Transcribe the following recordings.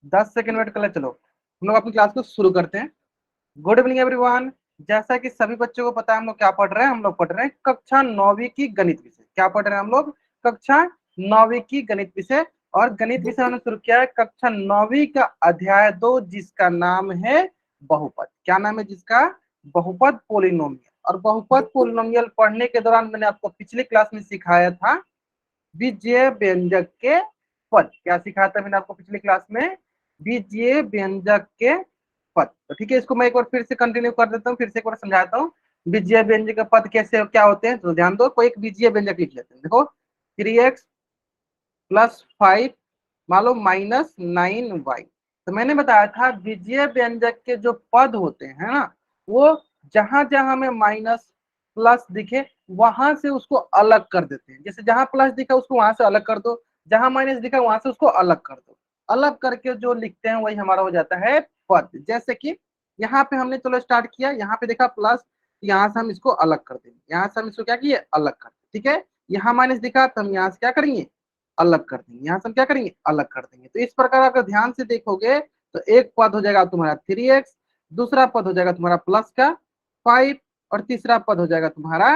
10 second wait कर ले। चलो हम लोग अपनी क्लास को शुरू करते हैं। Good evening everyone. जैसा कि सभी बच्चों को पता है, हम लोग क्या पढ़ रहे हैं? हम लोग पढ़ रहे हैं कक्षा 9वीं की गणित विषय। क्या पढ़ रहे हैं हम लोग? कक्षा 9वीं की गणित विषय। और गणित विषय हमने शुरू किया है कक्षा 9वीं का अध्याय 2, जिसका नाम है बहुपद। क्या नाम है जिसका? बहुपद पोलिनोमियल। और बहुपद पोलिनोमियल पढ़ने के दौरान मैंने आपको पिछली क्लास में सिखाया था बीजीय व्यंजक के पद। क्या सिखाया था मैंने आपको पिछली क्लास में? बीजीय व्यंजक के पद। तो ठीक है, इसको मैं एक बार फिर से कंटिन्यू कर देता हूँ, फिर से एक बार समझाता हूँ बीजीय व्यंजक के पद कैसे क्या होते हैं। तो ध्यान दो, कोई एक बीजीय व्यंजक लिख लेते हैं। देखो 3x + 5 मान लो -9y। तो मैंने बताया था बीजीय व्यंजक के जो पद होते हैं ना, वो जहां जहां हमें माइनस प्लस दिखे वहां से उसको अलग कर देते हैं। जैसे जहां प्लस दिखा उसको वहां से अलग कर दो, जहां माइनस दिखा वहां से उसको अलग कर दो। अलग करके जो लिखते हैं वही हमारा हो जाता है पद। जैसे कि यहाँ पे हमने चलो स्टार्ट किया, यहाँ पे देखा प्लस, यहाँ से हम इसको अलग कर देंगे, यहाँ से हम इसको क्या किए? अलग कर दें। ठीक है, यहाँ माइनस दिखा तो हम यहाँ से क्या करेंगे? अलग कर देंगे। यहाँ से हम क्या करेंगे? अलग कर देंगे। तो इस प्रकार अगर ध्यान से देखोगे तो एक पद हो जाएगा तुम्हारा 3x, दूसरा पद हो जाएगा तुम्हारा प्लस का 5, और तीसरा पद हो जाएगा तुम्हारा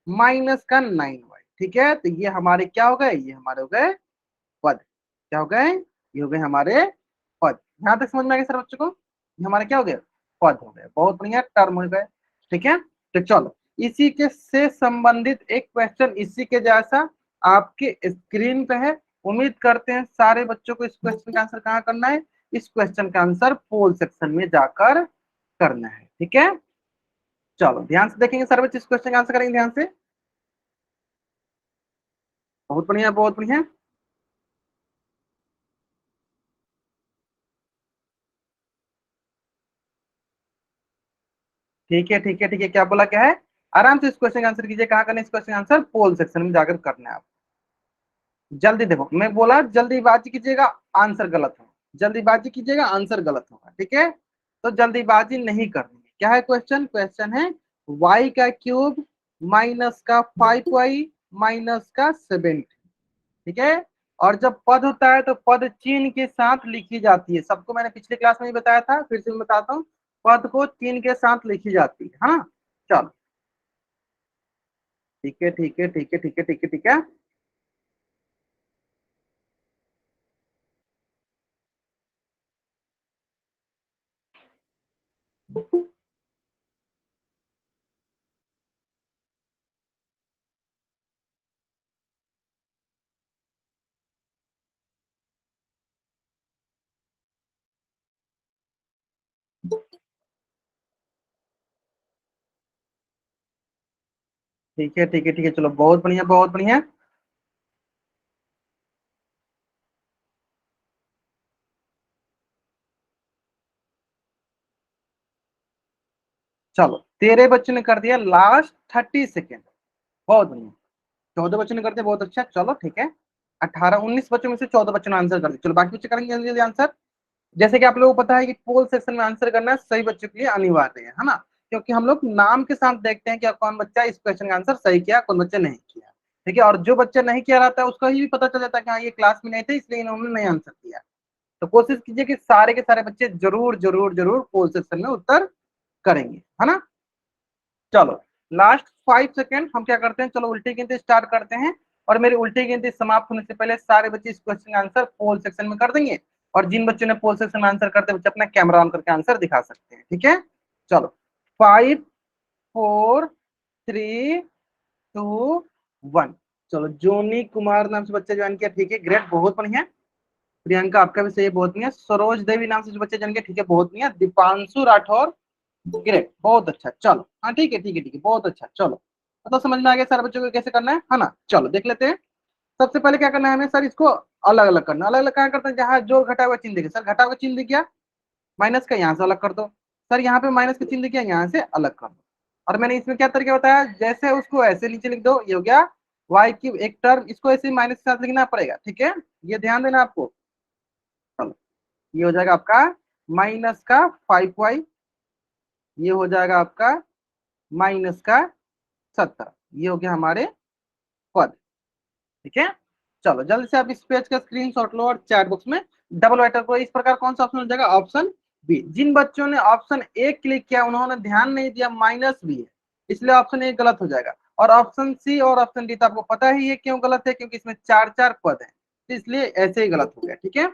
माइनस का 9y। ठीक है, तो ये हमारे क्या हो गए? ये हमारे हो गए पद। क्या हो गए? ये हो गए हमारे पद। यहाँ तक समझ में आ गया सर बच्चों को? ये हमारे क्या हो गए? पद हो गए। बहुत बढ़िया, टर्म हो गए। ठीक है, तो चलो इसी के से संबंधित एक क्वेश्चन इसी के जैसा आपके स्क्रीन पे है। उम्मीद करते हैं सारे बच्चों को इस क्वेश्चन का आंसर कहाँ करना है? इस क्वेश्चन का आंसर पोल सेक्शन में जाकर करना है। ठीक है, चलो ध्यान से देखेंगे सारे बच्चे, इस क्वेश्चन का आंसर करेंगे ध्यान से। बहुत बढ़िया, बहुत बढ़िया। ठीक है, ठीक है, ठीक है। क्या बोला? क्या है? आराम से इस क्वेश्चन का आंसर कीजिए। कहाँ करना है इस क्वेश्चन का आंसर? पोल सेक्शन में जाकर करना है आप। जल्दी देखो, मैं बोला जल्दीबाजी कीजिएगा, आंसर गलत होगा। जल्दीबाजी कीजिएगा, आंसर गलत होगा। ठीक है, तो जल्दीबाजी नहीं करनी है। क्या है क्वेश्चन? क्वेश्चन है y³ -5y -17। ठीक है, और जब पद होता है तो पद चिन्ह के साथ लिखी जाती है। सबको मैंने पिछली क्लास में ही बताया था, फिर से मैं बताता हूँ। पद को चिन्ह के साथ लिखी जाती है। हाँ, चलो ठीक है, ठीक है, ठीक है, ठीक है, ठीक है, ठीक है। ठीक है, ठीक है, ठीक है, चलो बहुत बढ़िया, बहुत बढ़िया। चलो तेरे बच्चे ने कर दिया लास्ट 30 सेकेंड। बहुत बढ़िया। 14 बच्चों ने कर दिया, बहुत अच्छा। चलो ठीक है, 18-19 बच्चों में से 14 बच्चों ने आंसर कर दिया। चलो बाकी बच्चे करेंगे जल्दी जल्दी आंसर। जैसे कि आप लोगों को पता है कि पोल सेक्शन में आंसर करना सही बच्चों के लिए अनिवार्य है ना? क्योंकि हम लोग नाम के साथ देखते हैं कि कौन बच्चा इस क्वेश्चन का आंसर सही किया, कौन बच्चा नहीं किया। ठीक है, और जो बच्चा नहीं किया रहता है उसका ही भी पता चल जाता है कि हाँ ये क्लास में नहीं थे इसलिए इन्होंने नहीं आंसर किया। तो कोशिश कीजिए कि सारे के सारे बच्चे जरूर जरूर जरूर पोल सेक्शन में उत्तर करेंगे, है ना? चलो लास्ट 5 सेकेंड हम क्या करते हैं? चलो उल्टी गिनती स्टार्ट करते हैं। और मेरी उल्टी गिनती समाप्त होने से पहले सारे बच्चे इस क्वेश्चन का आंसर पोल सेक्शन में कर देंगे। और जिन बच्चों ने पोल सेक्शन में आंसर करते बच्चे अपना कैमरा ऑन करके आंसर दिखा सकते हैं। ठीक है, चलो 5 4 3 2 1। चलो जोनी कुमार नाम से बच्चे ज्वाइन किया। ठीक है, ग्रेट, बहुत बढ़िया। प्रियंका आपका भी सही है, बहुत बढ़िया। सरोज देवी नाम से जो बच्चे ज्वाइन किया, ठीक है, बहुत बढ़िया। दीपांशु राठौर, ग्रेट, बहुत अच्छा। चलो हाँ ठीक है, ठीक है, ठीक है, बहुत अच्छा। चलो तो समझ में आ गया सारे बच्चों को कैसे करना है ना? चलो देख लेते हैं। सबसे पहले क्या करना है हमें? सर इसको अलग अलग करना। अलग अलग क्या करते हैं? जहाँ जोड़ घटा हुआ चिन्ह दिखे, सर घटा हुआ चिन्ह दिख गया, माइनस का यहाँ से अलग कर दो। सर यहाँ पे माइनस का चिन्ह दिख गया, यहाँ से अलग कर दो। और मैंने इसमें क्या तरीका बताया? जैसे उसको ऐसे नीचे लिख दो, ये हो गया y³ एक टर्म, इसको ऐसे माइनस के साथ लिखना पड़ेगा। ठीक है, ये ध्यान देना आपको। चलो ये हो जाएगा आपका -5y, ये हो जाएगा आपका -17। ये हो गया हमारे पद। ठीक है, चलो जल्दी से आप इस पेज का स्क्रीनशॉट लो और चैट बॉक्स में डबल वेक्टर को, इस प्रकार कौन सा ऑप्शन हो जाएगा, ऑप्शन बी। जिन बच्चों ने ऑप्शन ए क्लिक किया उन्होंने ध्यान नहीं दिया माइनस बी है, इसलिए ऑप्शन ए गलत हो जाएगा। और ऑप्शन सी और ऑप्शन डी तो आपको पता ही है क्यों गलत है, क्योंकि इसमें चार चार पद है, इसलिए ऐसे ही गलत हो गया। ठीक है,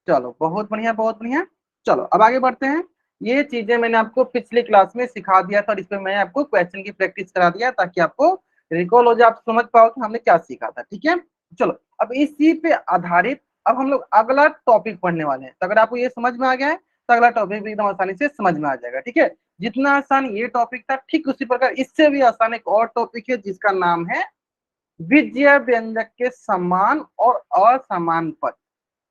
चलो बहुत बढ़िया बहुत बढ़िया। चलो अब आगे बढ़ते हैं। ये चीजें मैंने आपको पिछली क्लास में सिखा दिया था और इस पे मैं आपको क्वेश्चन की प्रैक्टिस करा दिया ताकि आपको रिकॉल हो जाए, आप समझ पाओ कि हमने क्या सीखा था। ठीक है, चलो अब इसी पे आधारित अब हम लोग अगला टॉपिक पढ़ने वाले हैं। तो अगर आपको ये समझ में आ गया है तो अगला टॉपिक भी एकदम आसानी से समझ में आ जाएगा। ठीक है, जितना आसान ये टॉपिक था ठीक उसी प्रकार इससे भी आसान एक और टॉपिक है जिसका नाम है विजय व्यंजक के समान और असमान पद।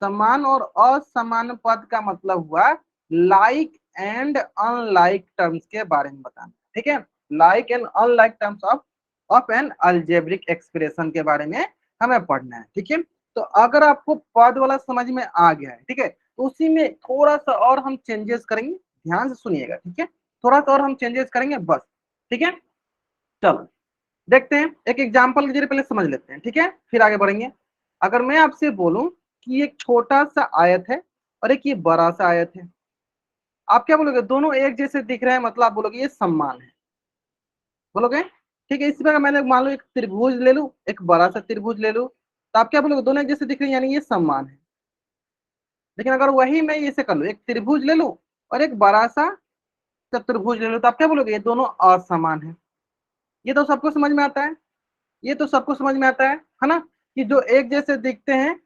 समान और असमान पद का मतलब हुआ लाइक एंड अनलाइक टर्म्स के बारे में बताना। ठीक है, like and unlike terms of N algebraic expression के बारे में हमें पढ़ना है। ठीक है, तो अगर आपको पद वाला समझ में आ गया है, ठीक है, तो उसी में थोड़ा सा और हम चेंजेस करेंगे, ध्यान से सुनिएगा। ठीक है, थोड़ा सा और हम चेंजेस करेंगे बस। ठीक है, चलो देखते हैं, एक एग्जाम्पल के जरिए पहले समझ लेते हैं। ठीक है, फिर आगे बढ़ेंगे। अगर मैं आपसे बोलूं कि एक छोटा सा आयत है और एक ये बड़ा सा आयत है, आप क्या बोलोगे, दोनों एक जैसे दिख रहे हैं मतलब आप बोलोगे ये समान है, बोलोगे। ठीक है, इसी प्रकार मैंने मान लो एक त्रिभुज ले लूं, एक बड़ा सा त्रिभुज ले लूं, तो आप क्या बोलोगे, दोनों एक जैसे दिख रहे हैं यानी ये समान है। लेकिन अगर वही मैं इसे कर लूं, एक त्रिभुज ले लूं और एक बड़ा सा चतुर्भुज ले लूं, तो आप क्या बोलोगे, ये दोनों असमान है। ये तो सबको समझ में आता है, ये तो सबको समझ में आता है ना, कि जो एक जैसे दिखते हैं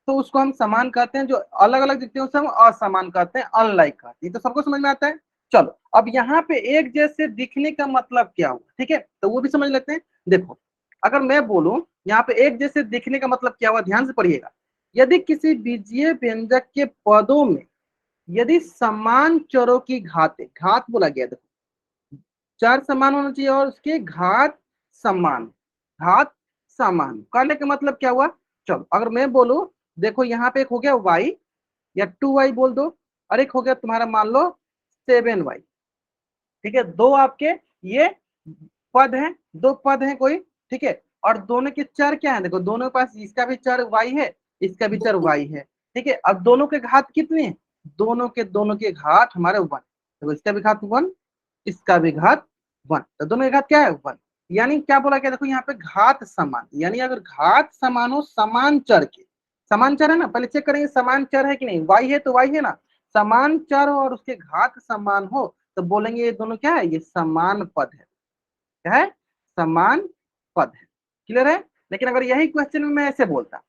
तो उसको हम समान कहते हैं, जो अलग अलग दिखते हैं उसे हम असमान कहते हैं, अनलाइक कहते हैं। तो सबको समझ में आता है। चलो अब यहाँ पे एक जैसे दिखने का मतलब क्या हुआ, ठीक है, तो वो भी समझ लेते हैं। देखो अगर मैं बोलूं यहाँ पे एक जैसे दिखने का मतलब क्या हुआ, ध्यान से पढ़िएगा। यदि किसी बीजीय व्यंजक के पदों में यदि समान चरों की घात बोला गया, देखो चर समान होना चाहिए और उसके घात समान, घात समान कहने का मतलब क्या हुआ। चलो अगर मैं बोलूं, देखो यहाँ पे एक हो गया y या 2y बोल दो, और एक हो गया तुम्हारा मान लो 7y। ठीक है, दो आपके ये पद हैं, दो पद हैं कोई, ठीक है, और दोनों के चर क्या है, देखो दोनों के पास इसका भी चर y है, इसका भी चर y है। ठीक है, अब दोनों के घात कितने हैं, दोनों के घात हमारे 1, तो इसका भी घात 1, इसका भी घात 1, तो दोनों के घात क्या है 1। यानी क्या बोला गया, देखो यहाँ पे घात समान, यानी अगर घात समान हो समान चर के, समान चर है ना, पहले चेक करेंगे समान चर है कि नहीं, y है तो y है ना, समान चर हो और उसके घात समान हो तो बोलेंगे ये दोनों क्या है, ये समान पद है। क्या है, समान पद है। क्लियर है। लेकिन अगर यही क्वेश्चन में मैं ऐसे बोलता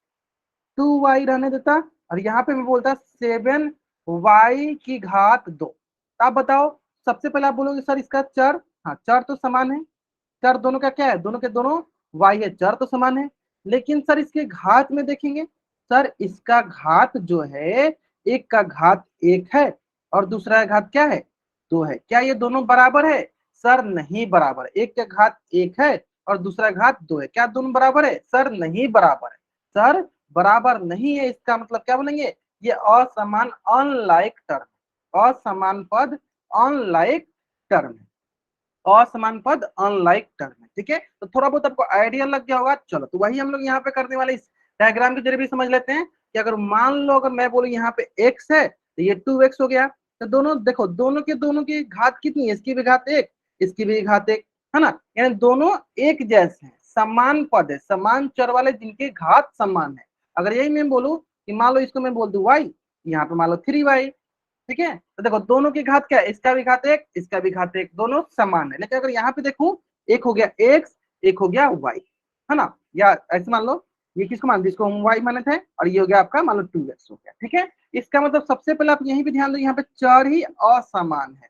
2y रहने देता और यहाँ पे मैं बोलता 7y की घात 2, तो आप बताओ, सबसे पहले आप बोलोगे सर इसका चर, हाँ चर तो समान है, चर दोनों का क्या है, दोनों के दोनों y है, चर तो समान है। लेकिन सर इसके घात में देखेंगे, सर इसका घात जो है, एक का घात 1 है और दूसरा का घात क्या है 2 है, क्या ये दोनों बराबर है, सर नहीं बराबर, एक का घात 1 है और दूसरा घात 2 है, क्या दोनों बराबर है, सर नहीं बराबर है, सर बराबर नहीं है। इसका मतलब क्या बोलेंगे, ये असमान अनलाइक टर्म, असमान पद अनलाइक टर्म है, असमान पद अनलाइक टर्म है। ठीक है, तो थोड़ा बहुत आपको आइडिया लग गया होगा। चलो तो वही हम लोग यहाँ पे करने वाले, इस डायग्राम के जरिए भी समझ लेते हैं कि अगर मान लो अगर मैं बोलूँ यहाँ पे x है तो ये 2x हो गया, तो दोनों देखो दोनों की घात कितनी है, इसकी भी घात 1, इसकी भी घात 1 है ना, यानी दोनों एक जैसे हैं, समान पद है, समान चर वाले जिनके घात समान है। अगर यही मैं बोलूँ कि मान लो इसको मैं बोल दूं y, यहाँ पे मान लो 3y, ठीक है, तो देखो दोनों की घात क्या है, इसका भी घात 1, इसका भी घात 1, दोनों समान है। लेकिन अगर यहाँ पे देखूं, एक हो गया x, एक हो गया y, है ना, या ऐसे मान लो ये किसको मान, जिसको हम y माने थे, और ये हो गया आपका मान लो 2x हो गया। ठीक है, इसका मतलब सबसे पहले आप यहीं पे ध्यान दो, यहाँ पे चर ही असमान है।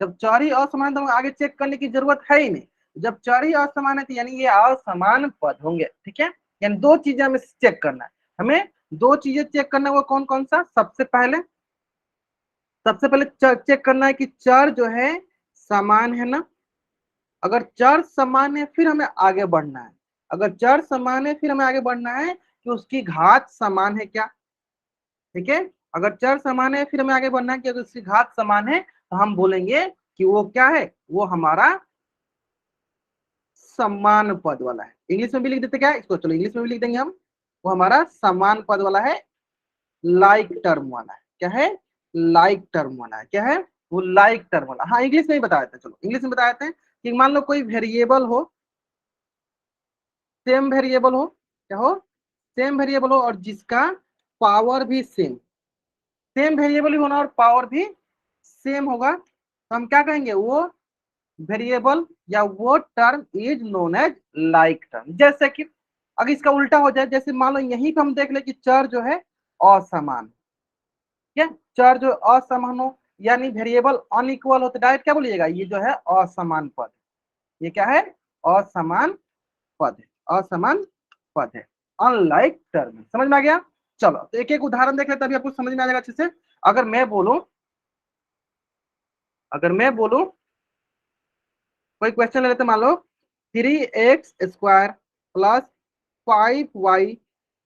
जब चर ही असमान है तो आगे चेक करने की जरूरत है ही नहीं, जब चर ही असमान है तो यानी ये असमान पद होंगे। ठीक है, यानी दो चीजें हमें चेक करना है, हमें दो चीजें चेक करना है, वो कौन कौन सा, सबसे पहले चेक करना है कि चर जो है समान है ना, अगर चर समान है फिर हमें आगे बढ़ना है, अगर चर समान है फिर हमें आगे बढ़ना है कि उसकी घात समान है क्या। ठीक है, अगर चर समान है फिर हमें आगे बढ़ना है कि अगर उसकी घात समान है तो हम बोलेंगे कि वो क्या है, वो हमारा समान पद वाला है। इंग्लिश में भी लिख देते क्या इसको, चलो इंग्लिश में भी लिख देंगे हम, वो हमारा समान पद वाला है, लाइक टर्म वाला है। क्या है? लाइक टर्म वाला है। क्या है? वो लाइक टर्म वाला। हाँ इंग्लिश में ही बता देते हैं, चलो इंग्लिश में बता देते हैं कि मान लो कोई वेरिएबल हो, सेम वेरिएबल हो, क्या हो? सेम वेरिएबल हो और जिसका पावर भी सेम, सेम वेरिएबल ही होना और पावर भी सेम होगा, तो हम क्या कहेंगे? वो वेरिएबल या वो term is known as like term. जैसे कि अगर इसका उल्टा हो जाए, जैसे मान लो यहीं पे हम देख ले कि चर जो है असमान, क्या चर जो असमान हो यानी वेरिएबल अनइक्वल हो, तो डायरेक्ट क्या बोलिएगा? ये जो है असमान पद। ये क्या है? असमान पद है, असमान पद है, अनलाइक टर्म। समझ में आ गया? चलो तो एक एक उदाहरण देख लेते हैं, तभी आपको समझ में आ जाएगा अच्छे से। अगर मैं बोलूं, अगर मैं बोलूं कोई क्वेश्चन ले लेते, मान लो 3x² plus 5y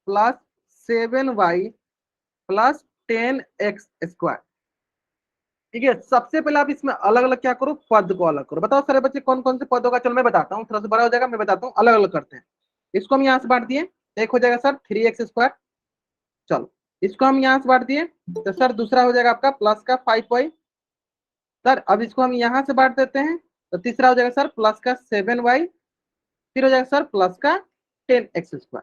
plus 7y plus 10x²। ठीक है, सबसे पहले आप इसमें अलग अलग क्या करो? पद को अलग करो। बताओ सारे बच्चे कौन कौन से पद होगा? चलो मैं बताता हूँ, थोड़ा सा बड़ा हो जाएगा, मैं बताता हूँ। अलग अलग करते हैं। इसको हम यहाँ से बांट दिए, एक हो जाएगा सर 3x²। चलो इसको हम यहाँ से बांट दिए, तो सर दूसरा हो जाएगा आपका प्लस का 5y। सर अब इसको हम यहाँ से बांट देते हैं, तो तीसरा हो जाएगा सर प्लस का 7y। फिर हो जाएगा सर प्लस का 10x²।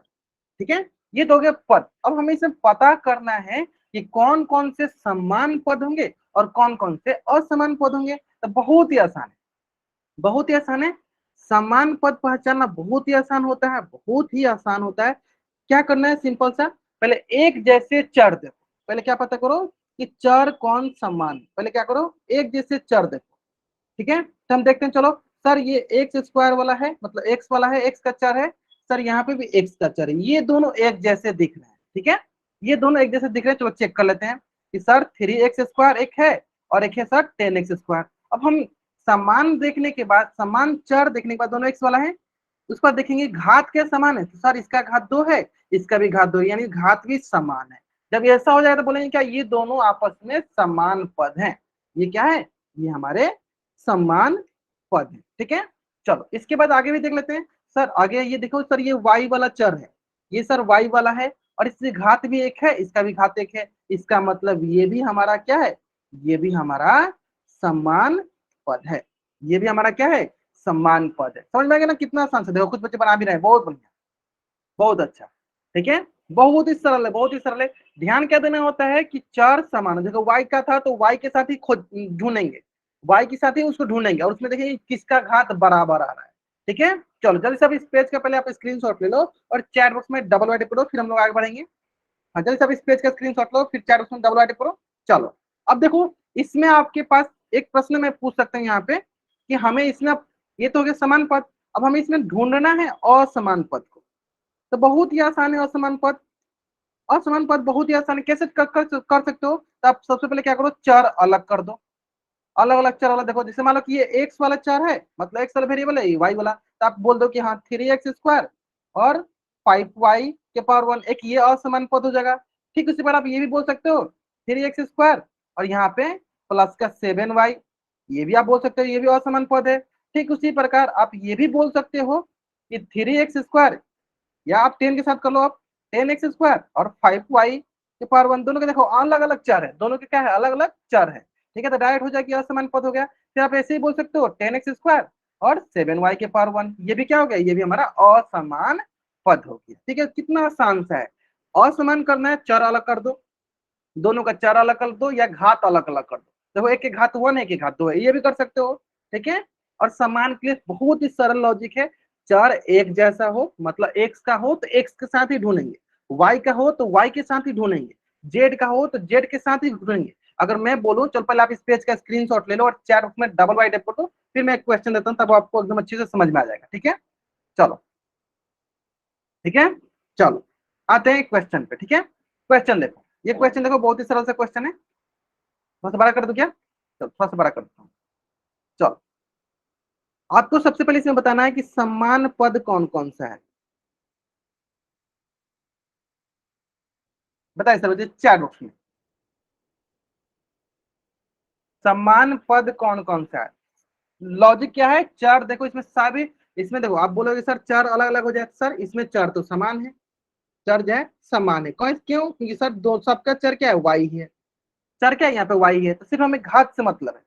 ठीक है, ये तो हो गया पद। अब हमें इसे पता करना है कि कौन कौन से समान पद होंगे और कौन कौन से असमान पद होंगे। तो बहुत ही आसान है, बहुत ही आसान है। समान पद पहचानना बहुत ही आसान होता है, बहुत ही आसान होता है। क्या करना है? सिंपल सा, पहले एक जैसे चर देखो। पहले क्या पता करो कि चर कौन समान। पहले क्या करो? एक जैसे चर देखो। ठीक है, तो हम देखते हैं। चलो सर ये x² वाला है, मतलब x वाला है, x का चर है। सर यहाँ पे भी x का चर है, ये दोनों एक जैसे दिख रहे हैं। ठीक है, ये दोनों एक जैसे दिख रहे हैं। चलो चेक कर लेते हैं कि सर 3x² एक है और एक है सर 10x²। अब हम समान देखने के बाद, समान चर देखने के बाद, दोनों x वाला है, उसके बाद देखेंगे घात क्या समान है, तो सर इसका घात 2 है, इसका भी घात 2 है, यानी घात भी समान है। जब ऐसा हो जाए तो बोलेंगे क्या? ये दोनों आपस में समान पद हैं। ये क्या है? ये हमारे समान पद है। ठीक है, चलो इसके बाद आगे भी देख लेते हैं। सर आगे ये देखो, सर ये y वाला चर है, ये सर y वाला है और इससे घात भी एक है, इसका भी घात एक है। इसका मतलब ये भी हमारा क्या है? ये भी हमारा समान पद है। ये भी हमारा क्या है? समान पद है। समझ में आ गया ना? कितना आसान से, देखो कुछ बच्चे बना भी रहे हैं, बहुत बढ़िया, बहुत अच्छा। ठीक है, बहुत ही सरल है, बहुत ही सरल है। ध्यान क्या देना होता है कि चार समान, देखो y का था तो y के साथ ही खोज ढूंढेंगे, y के साथ ही उसको ढूंढेंगे और उसमें देखेंगे किसका घात बराबर आ रहा है। ठीक है, चलो जल्दी से अब इस पेज का पहले आप स्क्रीनशॉट ले लो और चैट बॉक्स में डबल वाइट करो, फिर हम लोग आगे बढ़ेंगे। हाँ जल्दी से अब इस पेज का स्क्रीनशॉट लो, फिर चैट बॉक्स में डबल वाइट करो। चलो अब देखो, इसमें आपके पास एक प्रश्न में पूछ सकते हैं यहाँ पे कि हमें इसमें, ये तो हो गया समान पद, अब हमें इसमें ढूंढना है असमान पद को। तो बहुत ही आसान है असमान पद। असमान पद बहुत ही आसान है, कैसे कर सकते हो? तो आप सबसे पहले क्या करो? चर अलग कर दो, अलग अलग चर अलग। देखो जैसे मान लो कि ये x वाला चर है, मतलब x वाला वेरिएबल है, ये y वाला, तो आप बोल दो कि हाँ 3x² और 5y⁻1, एक ये असमान पद हो जाएगा। ठीक उसी पर आप ये भी बोल सकते हो 3x² और यहाँ पे प्लस का 7y, ये भी आप बोल सकते हो, ये भी असमान पद है। ठीक उसी प्रकार आप ये भी बोल सकते हो कि 3x², या आप 10 के साथ कर लो, आप 10x² और 5y⁻1, दोनों के देखो अलग अलग चर है, दोनों के क्या है? अलग अलग चर है। ठीक है, तो डायरेक्ट हो जाएगी असमान पद हो गया। फिर आप ऐसे ही बोल सकते हो 10x² और 7y⁻1, ये भी क्या हो गया? ये भी हमारा असमान पद हो गया। ठीक है, कितना आसान सा है। असमान करना है, चर अलग कर दो, दोनों का चर अलग कर दो या घात अलग अलग कर दो। देखो एक के घात 1 है, एक के घात 2 है, ये भी कर सकते हो। ठीक है, और समान के लिए बहुत ही सरल लॉजिक है। चर एक जैसा हो, मतलब x का हो तो x के साथ ही ढूंढेंगे, y का हो तो y के साथ ही ढूंढेंगे, z का हो तो z के साथ ही ढूंढेंगे। अगर मैं बोलूं, चल पहले आप इस पेज का स्क्रीनशॉट ले लो और चैट में डबल वाइट कर दो, फिर मैं एक क्वेश्चन देता हूं, तब आपको एकदम अच्छे से समझ में आ जाएगा। ठीक है, चलो ठीक है, चलो आते हैं क्वेश्चन पे। ठीक है, क्वेश्चन देखो, ये क्वेश्चन देखो, बहुत ही सरल सा क्वेश्चन है। थोड़ा सा बड़ा कर दो क्या? चलो थोड़ा सा बड़ा कर देता हूँ। चलो आपको सबसे पहले इसमें बताना है कि समान पद कौन कौन सा है। बताइए सर मुझे चैट बॉक्स में समान पद कौन कौन सा है। लॉजिक क्या है? चार देखो इसमें सभी, इसमें देखो आप बोलोगे सर चार अलग अलग हो जाए, सर इसमें चार तो समान है, चर जो है समान है। क्यों? क्योंकि सर दो सबका चर क्या है, वाई है। चर क्या है यहाँ पे, वाई है, तो सिर्फ हमें घात से मतलब है।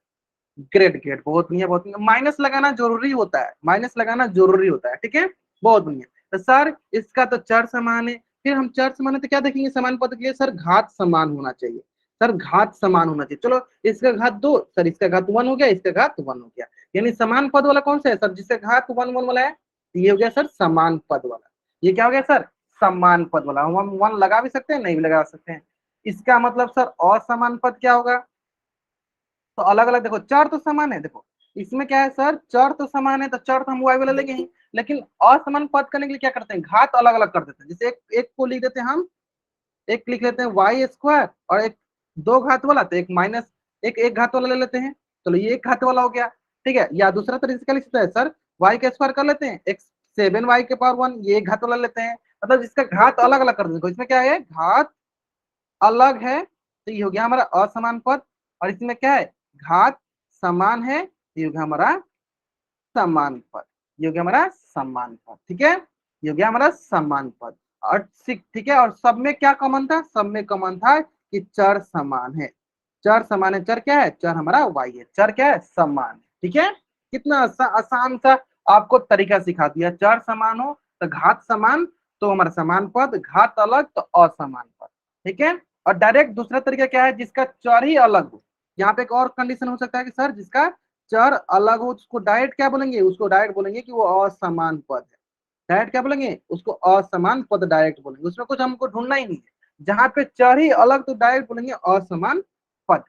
ग्रेट ग्रेट, बहुत बढ़िया बहुत बढ़िया। माइनस लगाना जरूरी होता है, माइनस लगाना जरूरी होता है, ठीक है, बहुत बढ़िया। तो सर इसका तो चर समान है, फिर हम चर समान है तो क्या देखेंगे समान पद के लिए, सर घात समान होना चाहिए। सर घात समान होना चाहिए। चलो इसका घात 2, सर इसका घात 1 हो गया, इसका घात 1 हो गया। यानी समान पद वाला कौन सा है सर, जिसका घात 1 1 वाला है, तो ये हो गया सर समान पद वाला। ये क्या हो गया सर, समान पद वाला। हम 1 लगा भी सकते हैं, नहीं भी लगा सकते हैं। इसका मतलब सर असमान पद क्या होगा, तो अलग अलग देखो, चर तो समान है, देखो इसमें क्या है सर, चर तो समान है तो चर तो हम वाई वाला लेंगे ही, लेकिन असमान पद करने के लिए क्या करते हैं, घात अलग अलग कर देते हैं। जैसे एक को लिख देते हैं हम, एक लिख लेते हैं वाई स्क्वायर, और एक दो घात वाला, तो एक माइनस एक घात वाला ले लेते हैं। चलो ये एक घात वाला हो गया, ठीक है। या दूसरा तरीके से क्या लिख सकते हैं सर, वाई का स्क्वायर कर लेते हैं, एक 7y के पावर 1, ये एक घात वाला लेते हैं। मतलब जिसका घात अलग अलग कर देते हैं, इसमें क्या है घात अलग है, तो ये हो गया हमारा असमान पद। और इसमें क्या है, घात समान है, तो ये हो गया हमारा समान पद। ये हो गया हमारा समान पद, ठीक है, ये हो गया हमारा समान पद। और ठीक है, और सब में क्या कॉमन था, सब में कॉमन था कि चर समान है। चर समान है, चर क्या है, चर हमारा वाई है, चर क्या है समान है, ठीक है। कितना आसान सा आपको तरीका सिखा दिया। चर समान हो तो घात समान, तो हमारा समान पद, घात अलग तो असमान पद, ठीक है। और डायरेक्ट दूसरा तरीका क्या है, जिसका चर ही अलग हो। यहाँ पे एक और कंडीशन हो सकता है कि सर जिसका चर अलग हो, उसको डायरेक्ट क्या बोलेंगे, उसको डायरेक्ट बोलेंगे कि वो असमान पद है। डायरेक्ट क्या बोलेंगे, उसको असमान पद डायरेक्ट बोलेंगे, उसमें कुछ हमको ढूंढना ही नहीं है। जहां पे चर ही अलग तो डायरेक्ट बोलेंगे असमान पद,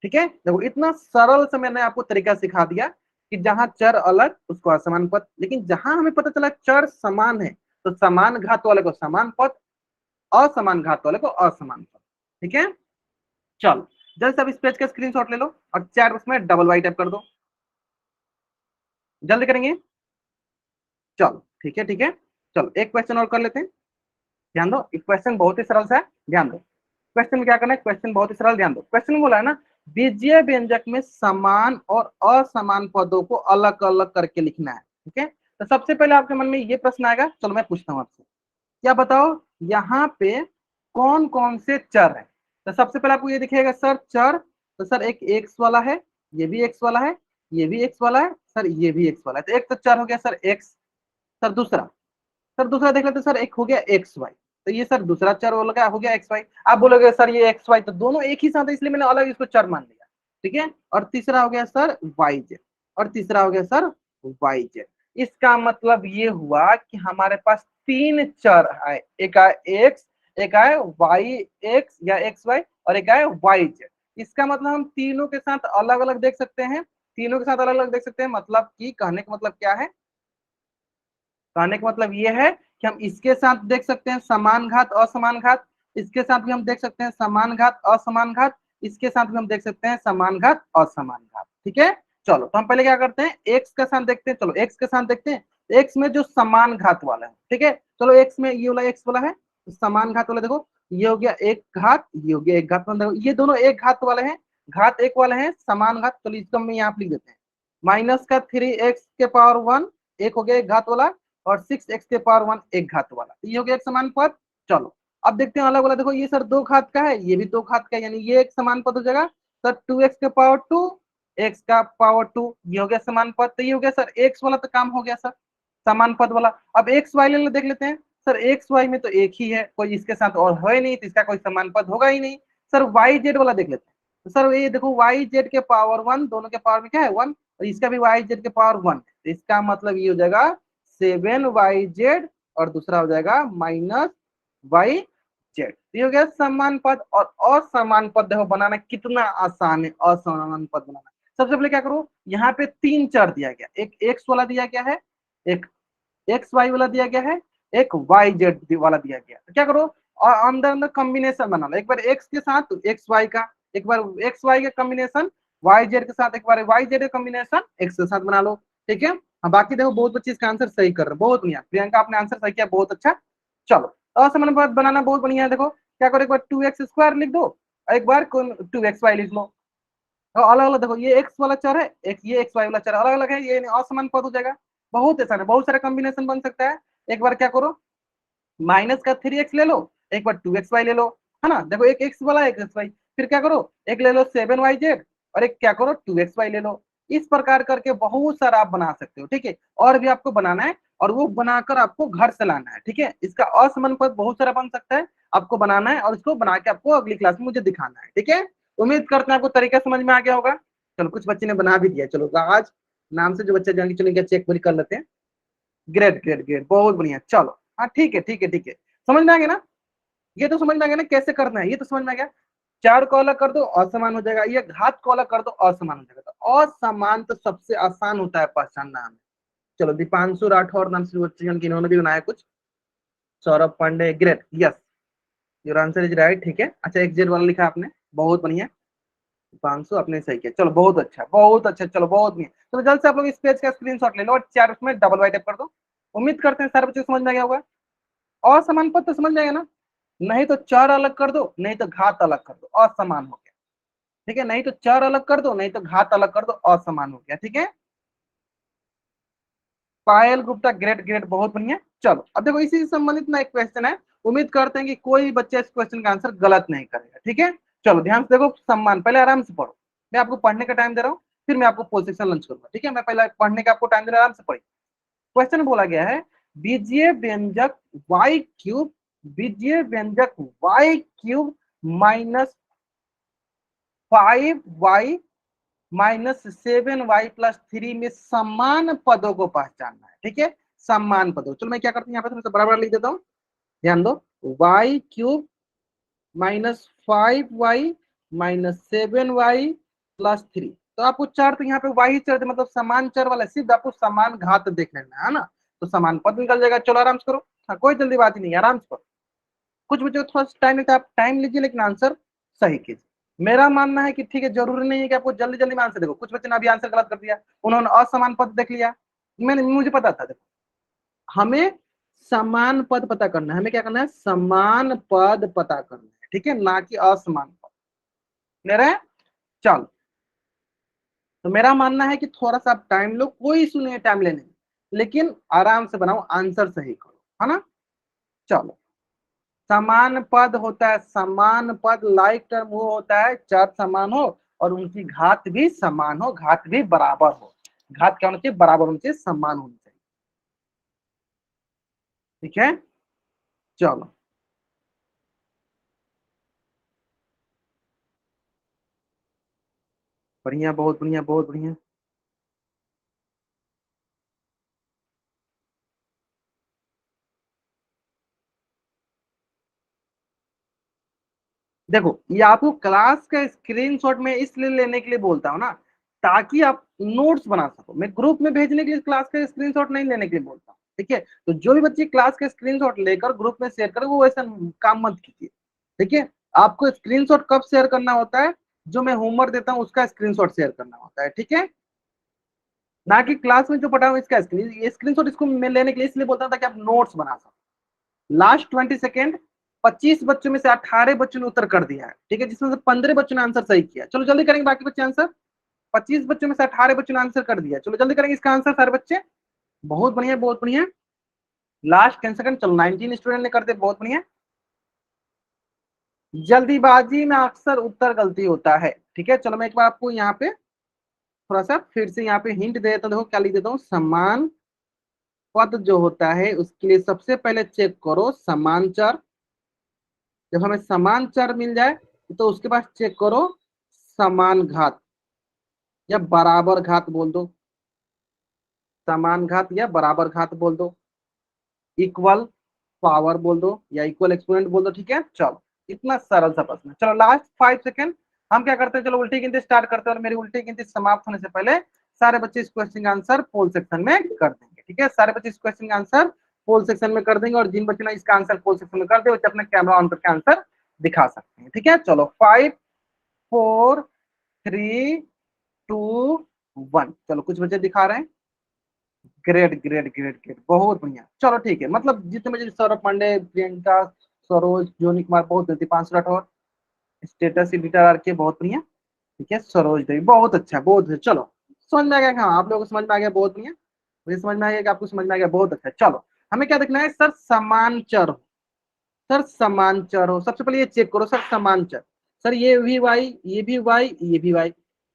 ठीक है। देखो इतना सरल से मैंने आपको तरीका सिखा दिया कि जहां चर अलग उसको असमान पद, लेकिन जहां हमें पता चला चर समान है तो समान घात वाले को समान पद, असमान घात वाले को असमान पद, ठीक है। चलो जल्द से अब इस पेज का स्क्रीनशॉट ले लो और चैट बॉक्स में डबल वाई टाइप कर दो, जल्दी करेंगे। चलो ठीक है ठीक है। चलो एक क्वेश्चन और कर लेते हैं, ध्यान दो। एक क्वेश्चन बहुत ही सरल सा है, ध्यान दो। क्वेश्चन में क्या करना है, क्वेश्चन बहुत ही सरल, ध्यान दो। क्वेश्चन में बोला है ना, बीजीय व्यंजक में समान और असमान पदों को अलग अलग करके लिखना है, ठीक है। तो सबसे पहले आपके मन में ये प्रश्न आएगा, चलो मैं पूछता हूँ आपसे, क्या बताओ यहाँ पे कौन कौन से चर है। तो सबसे पहले आपको ये दिखेगा सर चर, तो सर एक एक्स वाला है, ये भी एक्स वाला है, ये भी एक्स वाला है, सर ये भी एक्स वाला है। तो एक तो चर हो गया सर एक्स। सर दूसरा, सर दूसरा देख लेते सर, एक हो गया एक्स वाई, तो ये सर दूसरा चर हो गया एक्स वाई। आप बोलोगे सर ये एक्स वाई तो दोनों एक ही साथ है, इसलिए मैंने अलग इसको चर मान लिया, ठीक है। और तीसरा हो गया सर वाई जेड, और तीसरा हो गया सर वाई जेड। इसका मतलब ये हुआ कि हमारे पास तीन चर है, एक है एक्स, एक है वाई एक्स या एक्स वाई, और एक है वाई जेड। इसका मतलब हम तीनों के साथ अलग अलग देख सकते हैं, तीनों के साथ अलग अलग देख सकते हैं। मतलब कि कहने का मतलब क्या है, कहने का मतलब ये है कि हम इसके साथ देख सकते हैं समान घात असमान घात, इसके साथ भी हम देख सकते हैं समान घात असमान घात, इसके साथ भी हम देख सकते हैं समान घात असमान घात, ठीक है। चलो तो हम पहले क्या करते हैं, एक्स के साथ देखते हैं। चलो एक्स के साथ देखते हैं, एक्स में जो समान घात वाला है, ठीक है। चलो एक्स में ये वाला एक्स वाला है, तो समान घात वाला देखो, ये हो गया एक घात, ये हो गया एक घात, देखो ये दोनों एक घात वाले हैं, घात एक वाले हैं, समान घात। चलो इसको हम यहाँ पे लिख देते हैं, माइनस का 3x के पावर 1, एक हो गया एक घात वाला, और 6x के पावर 1 एक घात वाला, तो ये हो गया एक समान पद। चलो अब देखते हैं अलग वाला, देखो ये सर दो घात का है, ये भी दो घात का है, यानी ये एक समान पद हो जाएगा सर 2x के पावर 2, x का पावर 2, ये हो गया समान पद। तो ये हो गया सर x वाला, तो काम हो गया सर समान पद वाला। अब एक्स वाई ले देख लेते हैं, सर एक्स वाई में तो एक ही है, कोई इसके साथ और है नहीं, तो इसका कोई समान पद होगा ही नहीं। सर वाई जेड वाला देख लेते हैं, तो सर ये देखो वाई जेड के पावर 1, दोनों के पावर में क्या है 1, और इसका भी वाई जेड के पावर 1, तो इसका मतलब ये हो जाएगा 7y जेड, और दूसरा हो जाएगा -y जेड। ये हो गया समान पद। और असमान पद देखो बनाना कितना आसान है, असमान पद बनाना। सबसे पहले क्या करो, यहाँ पे तीन चर दिया गया, एक एक्स वाला दिया गया है, एक एक्स वाई वाला दिया गया है, एक वाई जेड वाला दिया गया। तो क्या करो, और अंदर अंदर कॉम्बिनेशन बना लो, एक बार एक्स के साथ एक्स वाई का, एक बार एक्स वाई का कॉम्बिनेशन वाई जेड के साथ, एक बार वाई जेड का कॉम्बिनेशन एक्स के साथ बना लो, ठीक है। हाँ बाकी देखो बहुत बच्चे इसका आंसर सही कर रहे हैं, बहुत बढ़िया प्रियंका, आपने आंसर सही किया, बहुत अच्छा। चलो असमान पद बनाना बहुत बढ़िया है। देखो क्या करो, एक बार 2x² लिख दो, एक बार 2xy लिख लो, तो अलग अलग देखो, ये एक्स वाला चर है, एक ये एक्स वाई वाला चर अलग अलग है, ये असमान पद हो जाएगा। बहुत आसान है, बहुत सारे कॉम्बिनेशन बन सकता है। एक बार क्या करो, माइनस का 3x ले लो, एक बार 2xy ले लो, है ना। देखो एक x वाला एक xy, फिर क्या करो एक ले लो 7yz और एक क्या करो 2xy ले लो। इस प्रकार करके बहुत सारा आप बना सकते हो, ठीक है। और भी आपको बनाना है और वो बनाकर आपको घर से लाना है, ठीक है। इसका असमान पद बहुत सारा बन सकता है, आपको बनाना है और इसको बना के आपको अगली क्लास में मुझे दिखाना है, ठीक है। उम्मीद करते हैं आपको तरीका समझ में आ गया होगा। चलो कुछ बच्चे ने बना भी दिया, चलो राज नाम से जो बच्चे जाएंगे, चलो इनका चेक पूरी कर लेते हैं। ग्रेट ग्रेट ग्रेट, बहुत बढ़िया, चलो हाँ ठीक है ठीक है ठीक है, समझ में आ गया ना। ये तो समझ में आ गया ना कैसे करना है, ये तो समझ में आ गया। चार को अलग कर दो असमान हो जाएगा, ये घात को अलग कर दो असमान हो जाएगा। तो असमान तो सबसे आसान होता है पहचानना हमें। चलो दीपांशु राठौर नाम से बच्चे इन्होंने भी बनाया कुछ। Saurabh Pandey, great, yes your answer is right, ठीक है। अच्छा एक जेड वाला लिखा आपने, बहुत बढ़िया। दीपांशु आपने सही किया, चलो बहुत अच्छा बहुत अच्छा, चलो बहुत बढ़िया। तो जल्द से आप लोग इस पेज का स्क्रीनशॉट ले लो और चार उसमें डबल वाइट कर दो। उम्मीद करते हैं सारे बच्चे समझ में आ गया होगा। असमान पद तो समझ जाएगा ना, नहीं तो चार अलग कर दो, नहीं तो घात अलग कर दो, असमान हो गया, ठीक है। नहीं तो चार अलग कर दो, नहीं तो घात अलग कर दो, असमान हो गया, ठीक है। पायल गुप्ता, ग्रेट ग्रेट, बहुत बढ़िया। चलो अब देखो इसी से संबंधित ना एक क्वेश्चन है, उम्मीद करते हैं कि कोई बच्चा इस क्वेश्चन का आंसर गलत नहीं करेगा, ठीक है। चलो ध्यान से देखो, सम्मान पहले आराम से पढ़ो, मैं आपको पढ़ने का टाइम दे रहा हूँ, फिर मैं आपको पोल सेक्शन लंच करूंगा, ठीक है। मैं पहले पढ़ने का आपको टाइम दे रहा हूं, आराम से पढ़िए। क्वेश्चन बोला गया है बीजीय व्यंजक y क्यूब, बीजीय व्यंजक y cube minus 5y minus 7y plus 3 में समान पदों को पहचानना है, ठीक है। समान पदों, चलो मैं क्या करता हूँ यहाँ पे थोड़ा सा बराबर लिख देता हूँ, ध्यान दो। y cube minus 5y minus 7y plus 3, तो आपको चर तो यहाँ पे y चर मतलब समान चर वाला, सिर्फ आपको समान घात देख लेना है ना, तो समान पद निकल जाएगा। चलो आराम से करो, हाँ कोई जल्दी बात ही नहीं, आराम से करो। कुछ बच्चों को थोड़ा टाइम लगता है, आप टाइम लीजिए लेकिन आंसर सही कीजिए। मेरा मानना है कि ठीक है, जरूरी नहीं है कि आपको जल्दी जल्दी में आंसर। देखो कुछ बच्चे ने अभी आंसर गलत कर दिया, उन्होंने असमान पद देख लिया, मैंने मुझे पता था। देखो हमें समान पद पता करना है, हमें क्या करना है, समान पद पता करना है, ठीक है, ना कि असमान पद। क्लियर है। चलो तो मेरा मानना है कि थोड़ा सा आप टाइम लो, कोई इशू नहीं है टाइम लेने में, लेकिन आराम से बनाओ, आंसर सही करो, है ना। चलो समान पद होता है, समान पद लाइक टर्म वो होता है चर समान हो और उनकी घात भी समान हो, घात भी बराबर हो। घात क्या होना चाहिए, बराबर होनी चाहिए, समान होनी चाहिए, ठीक है। चलो बढ़िया, बहुत बढ़िया बहुत बढ़िया। देखो ये आपको क्लास का स्क्रीनशॉट में इसलिए लेने के लिए बोलता हूँ ना, ताकि आप नोट्स बना सको। मैं ग्रुप में भेजने के लिए क्लास का स्क्रीनशॉट नहीं लेने के लिए बोलता हूँ, ठीक है। तो जो भी बच्चे क्लास का स्क्रीनशॉट लेकर ग्रुप में शेयर करे, वो वैसा काम मत कीजिए, ठीक है। आपको स्क्रीनशॉट कब शेयर करना होता है, जो मैं होमवर्क देता हूँ उसका स्क्रीनशॉट शेयर करना होता है, ठीक है। ना कि क्लास में जो पढ़ा हूँ इसका स्क्रीनशॉट। इसको मैं लेने के लिए इसलिए बोलता हूँ ताकि आप नोट्स बना सको। लास्ट 20 सेकेंड, 25 बच्चों में से 18 बच्चों ने उत्तर कर दिया है, ठीक है, जिसमें से 15 बच्चों ने आंसर सही किया। चलो जल्दी करेंगे बाकी बच्चे आंसर। 25 बच्चों में से 18 बच्चों ने आंसर कर दिया, चलो जल्दी करेंगे इसका आंसर सारे बच्चे। बहुत बढ़िया बहुत बढ़िया। लास्ट 10 सेकंड, चलो 19 स्टूडेंट ने कर दिया, बहुत बढ़िया। जल्दीबाजी में अक्सर उत्तर गलती होता है, ठीक है। चलो मैं एक बार आपको यहाँ पे थोड़ा सा फिर से यहाँ पे हिंट दे देता हूँ। देखो क्या लिख देता हूँ, समान पद जो होता है उसके लिए सबसे पहले चेक करो समान चर। जब हमें समान चर मिल जाए तो उसके बाद चेक करो समान घात या बराबर घात बोल दो, समान घात या बराबर घात बोल दो, इक्वल पावर बोल दो या इक्वल एक्सपोनेंट बोल दो, ठीक है। चलो इतना सरल सा प्रश्न। चलो लास्ट 5 सेकेंड, हम क्या करते हैं, चलो उल्टी गिनती स्टार्ट करते हैं और मेरी उल्टी गिनती समाप्त होने से पहले सारे बच्चे इस क्वेश्चन का आंसर पोल सेक्शन में कर देंगे, ठीक है। सारे बच्चे इस क्वेश्चन का आंसर पोल सेक्शन में कर देंगे और जिन बच्चों ने इसका आंसर पोल सेक्शन में कर दिया वो अपना कैमरा ऑन करके आंसर दिखा सकते हैं, ठीक है। चलो 5 4 3 2 1, चलो कुछ बच्चे दिखा रहे हैं। ग्रेट ग्रेट ग्रेट ग्रेट, बहुत बढ़िया। चलो ठीक है, मतलब जितने बजे सौरभ पांडे, प्रियंका, सरोज, जोनी कुमार, बहुत Deepanshu Rathore, status editor R K, बहुत बढ़िया, ठीक है। सरोज देवी, बहुत अच्छा बहुत अच्छा। चलो समझ में आ गया, हाँ आप लोगों को समझ में आ गया, बहुत बढ़िया। मुझे समझ में आ गया कि आपको समझ में आ गया, बहुत अच्छा। चलो हमें क्या देखना है सर, समान चर हो, सर समान चर हो, सबसे पहले ये चेक करो सर समान चर। सर ये भी वाई, ये भी वाई, ये भी वाई,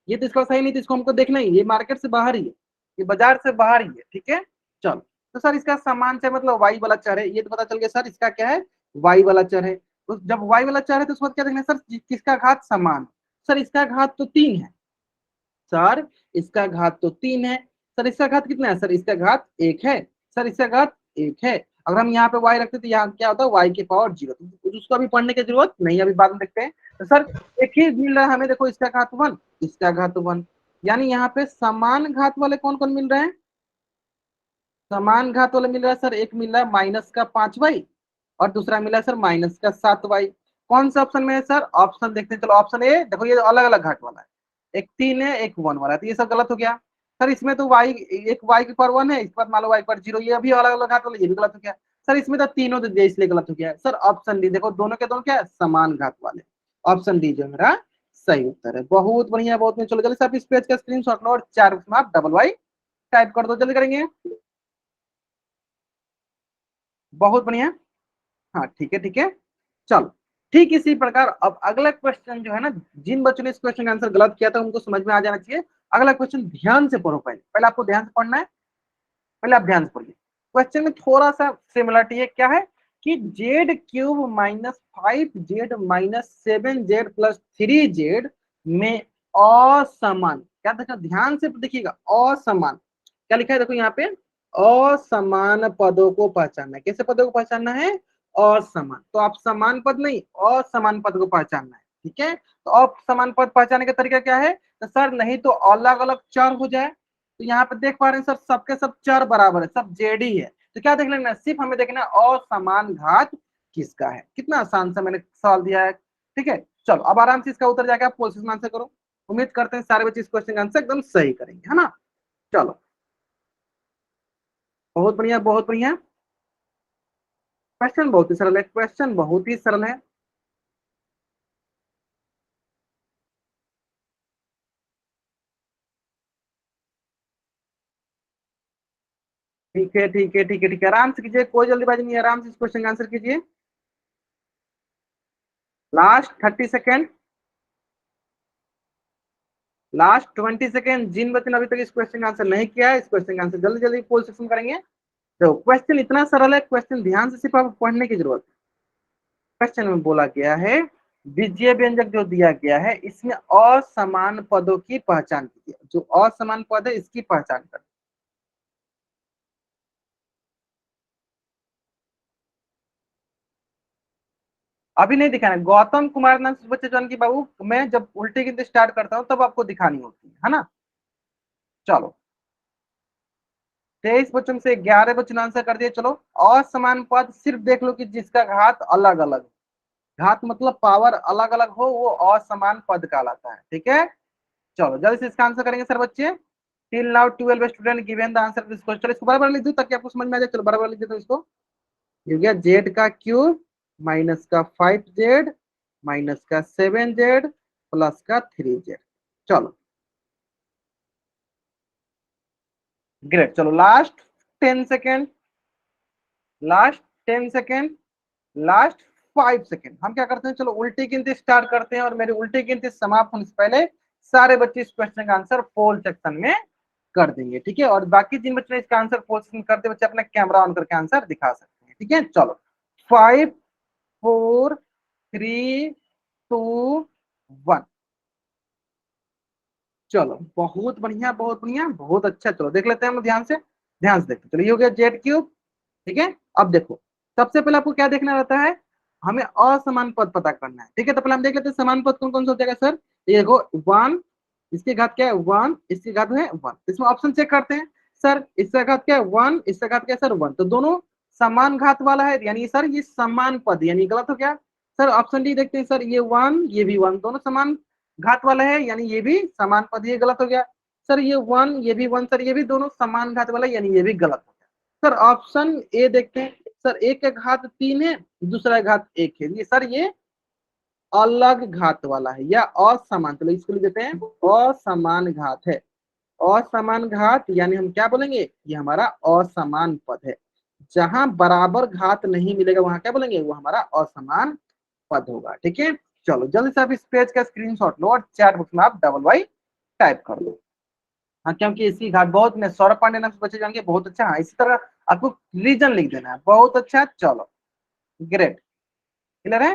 ये तो इसका सही नहीं, तो इसको हमको देखना ही, ये मार्केट से बाहर ही है, ये बाजार से बाहर ही है, ठीक है। चलो, तो सर इसका समान चर मतलब वाई वाला चर है, ये तो पता चल गया सर इसका क्या है, वाई वाला चर है। तो जब वाई वाला चर है तो उसके बाद क्या देखना है सर, किसका घात समान। सर इसका घात तो 3 है, सर इसका घात तो 3 है। सर इसका घात कितना है, सर इसका घात 1 है, सर इसका घात 1 है। अगर हम यहाँ पे y रखते तो यहाँ क्या होता है y के पावर 0, तो उसको अभी पढ़ने की जरूरत नहीं, अभी बाद में देखते हैं। तो सर एक ही मिल रहा है हमें, देखो इसका घात 1, इसका घात 1, यानी यहाँ पे समान घात वाले कौन कौन मिल रहे हैं, समान घात वाले मिल रहा है सर, एक मिल रहा है माइनस का 5y और दूसरा मिला है सर माइनस का 7y। कौन सा ऑप्शन में है सर, ऑप्शन देखते हैं, चलो ऑप्शन ए देखो, ये अलग अलग घाट वाला है, एक 3 है एक 1 वाला है, तो ये सब गलत हो गया। सर इसमें तो y, एक y के पावर 1 है, इसके बाद मान लो y पर 0, ये भी अलग अलग घाट वाला, ये भी गलत हो गया। सर इसमें तो तीनों दे दिया इसलिए गलत हो गया। सर ऑप्शन डी देखो, दोनों के दोनों क्या है, समान घात वाले। ऑप्शन डी जो मेरा सही उत्तर है। बहुत बढ़िया, बहुत बढ़िया। चलो जल्दी से आप इस पेज का स्क्रीनशॉट लो और 4 में आप डबल वाई टाइप कर दो, जल्दी करेंगे। बहुत बढ़िया, हाँ ठीक है ठीक है। चलो, ठीक इसी प्रकार अब अगला क्वेश्चन जो है ना, जिन बच्चों ने इस क्वेश्चन का आंसर गलत किया था उनको समझ में आ जाना चाहिए। अगला क्वेश्चन ध्यान से पढ़ो, पहले पहले आपको ध्यान से पढ़ना है, पहले आप ध्यान से पढ़िए। क्वेश्चन में थोड़ा सा सिमिलरिटी है, क्या है कि Z cube minus 5z minus 7z plus 3z में असमान, क्या देखा, ध्यान से देखिएगा, असमान क्या लिखा है, देखो यहाँ पे असमान पदों को पहचानना है। कैसे पदों को पहचानना है, असमान, तो आप समान पद नहीं असमान पद को पहचानना है, ठीक है। तो असमान पद पहचानने का तरीका क्या है, तो सर नहीं तो अलग अलग चर हो जाए, तो यहाँ पे देख पा रहे हैं सर सबके सब चर बराबर है, सब जेड ही है, तो क्या देख लेना, सिर्फ हमें देखना है असमान घात किसका है। कितना आसान सा मैंने सवाल दिया है, ठीक है। चलो अब आराम से इसका उत्तर जाके आप पोजिशन में आंसर करो। उम्मीद करते हैं सारे बच्चे इस क्वेश्चन का आंसर एकदम सही करेंगे, है ना। चलो बहुत बढ़िया, बहुत बढ़िया। क्वेश्चन बहुत ही सरल है, क्वेश्चन बहुत ही सरल है। ठीक है ठीक है ठीक है ठीक है, आराम से कीजिए, कोई जल्दीबाजी नहीं है, आराम से इस क्वेश्चन का आंसर कीजिए। Last 30 second, last 20 second. जिन बच्चों ने अभी तक इस क्वेश्चन का आंसर नहीं किया है, इस क्वेश्चन का आंसर जल्दी जल्दी पोल सेक्शन करेंगे। तो क्वेश्चन इतना सरल है, क्वेश्चन ध्यान से सिर्फ आपको पढ़ने की जरूरत है। क्वेश्चन में बोला गया है विजय व्यंजक जो दिया गया है इसमें असमान पदों की पहचान कीजिए, जो असमान पद है इसकी पहचान कर। अभी नहीं दिखाना, गौतम कुमार नाम से बच्चे जान की बाबू, मैं जब उल्टी गिनती स्टार्ट करता हूँ तब आपको दिखानी होती है ना। चलो 23 बच्चों में से 11 बच्चों ने आंसर कर दिए। चलो असमान पद सिर्फ देख लो कि जिसका घात अलग अलग, घात मतलब पावर अलग अलग हो, वो असमान पद कहलाता है, ठीक है। चलो जल्दी से इसका आंसर करेंगे सर बच्चे। Till now 12 student given the answer this question. इसको बराबर लिख दूं ताकि आपको समझ में आ जाए। चलो बराबर लिख देता हूं इसको। ये हो गया जेड का क्यूब माइनस का 5z माइनस का 7z प्लस का 3z। चलो ग्रेट। चलो last 10 second, last 10 second, last 5 second. हम क्या करते हैं, चलो उल्टी गिनती स्टार्ट करते हैं और मेरी उल्टी गिनती समाप्त होने से पहले सारे बच्चे इस क्वेश्चन का आंसर पोल सेक्शन में कर देंगे, ठीक है। और बाकी जिन बच्चों ने इसका आंसर पोल सेक्शन करते बच्चे अपना कैमरा ऑन करके आंसर दिखा सकते हैं, ठीक है। चलो 5 4 3 2 1। चलो बहुत बढ़िया, बहुत बढ़िया, बहुत अच्छा। चलो देख लेते हैं हम ध्यान से, ध्यान से देखते हैं। चलो ये हो गया जेड क्यूब, ठीक है। अब देखो सबसे पहले आपको क्या देखना रहता है, हमें असमान पद पता करना है, ठीक है। तो पहले हम देख लेते हैं समान पद कौन कौन सा हो जाएगा सर। ये देखो 1, इसके घात क्या है 1, इसके घात है 1, इसमें ऑप्शन चेक करते हैं। सर इसका घात क्या है 1, इसका घात क्या है सर 1, तो दोनों समान घात वाला है, यानी सर ये समान पद, यानी गलत हो गया। सर ऑप्शन डी देखते हैं, सर ये 1 ये भी 1 दोनों समान घात वाला है, यानी ये भी समान पद, ये गलत हो गया। सर ये 1 ये भी 1, सर ये भी दोनों समान घात वाला है, यानी ये भी गलत हो गया। सर ऑप्शन ए देखते हैं, सर एक का घात 3 है, दूसरा घात 1 है, ये सर ये अलग घात वाला है या असमान, चलो इसको लिख देते हैं असमान घात है। असमान घात यानी हम क्या बोलेंगे, ये हमारा असमान पद है। जहां बराबर घात नहीं मिलेगा वहां क्या बोलेंगे, वो हमारा असमान पद होगा। ठीक है, चलो जल्दी से आप इस पेज का स्क्रीनशॉट लो और चैट बॉक्स में आप डबल वाई टाइप कर लो। हाँ, क्योंकि इसी घात बहुत में सौरभ पांडे नाम से बच्चे जाएंगे, बहुत अच्छा। हाँ, इसी तरह आपको रीजन लिख देना है, बहुत अच्छा। चलो ग्रेट, क्लियर है।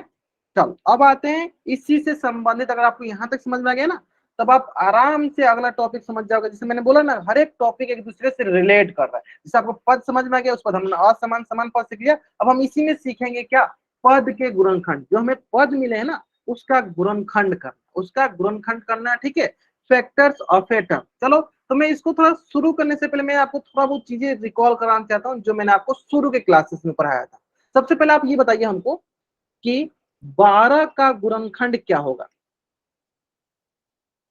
चलो अब आते हैं इसी से संबंधित, अगर आपको यहाँ तक समझ में आ गया ना, तब आप आराम से अगला टॉपिक समझ जाओगे। जैसे मैंने बोला ना, हर एक टॉपिक एक दूसरे से रिलेट कर रहा है। जैसे आपको पद समझ में आ गया, उस पद हमने असमान समान पद सीख लिया। अब हम इसी में सीखेंगे क्या, पद के गुणनखंड। जो हमें पद मिले हैं ना, उसका गुणनखंड करना, उसका गुणनखंड करना। ठीक है, फैक्टर्स ऑफ ए टर्म। चलो, तो मैं इसको थोड़ा शुरू करने से पहले मैं आपको थोड़ा बहुत चीजें रिकॉल कराना चाहता हूँ जो मैंने आपको शुरू के क्लासेस में पढ़ाया था। सबसे पहले आप ये बताइए हमको कि 12 का गुणनखंड क्या होगा।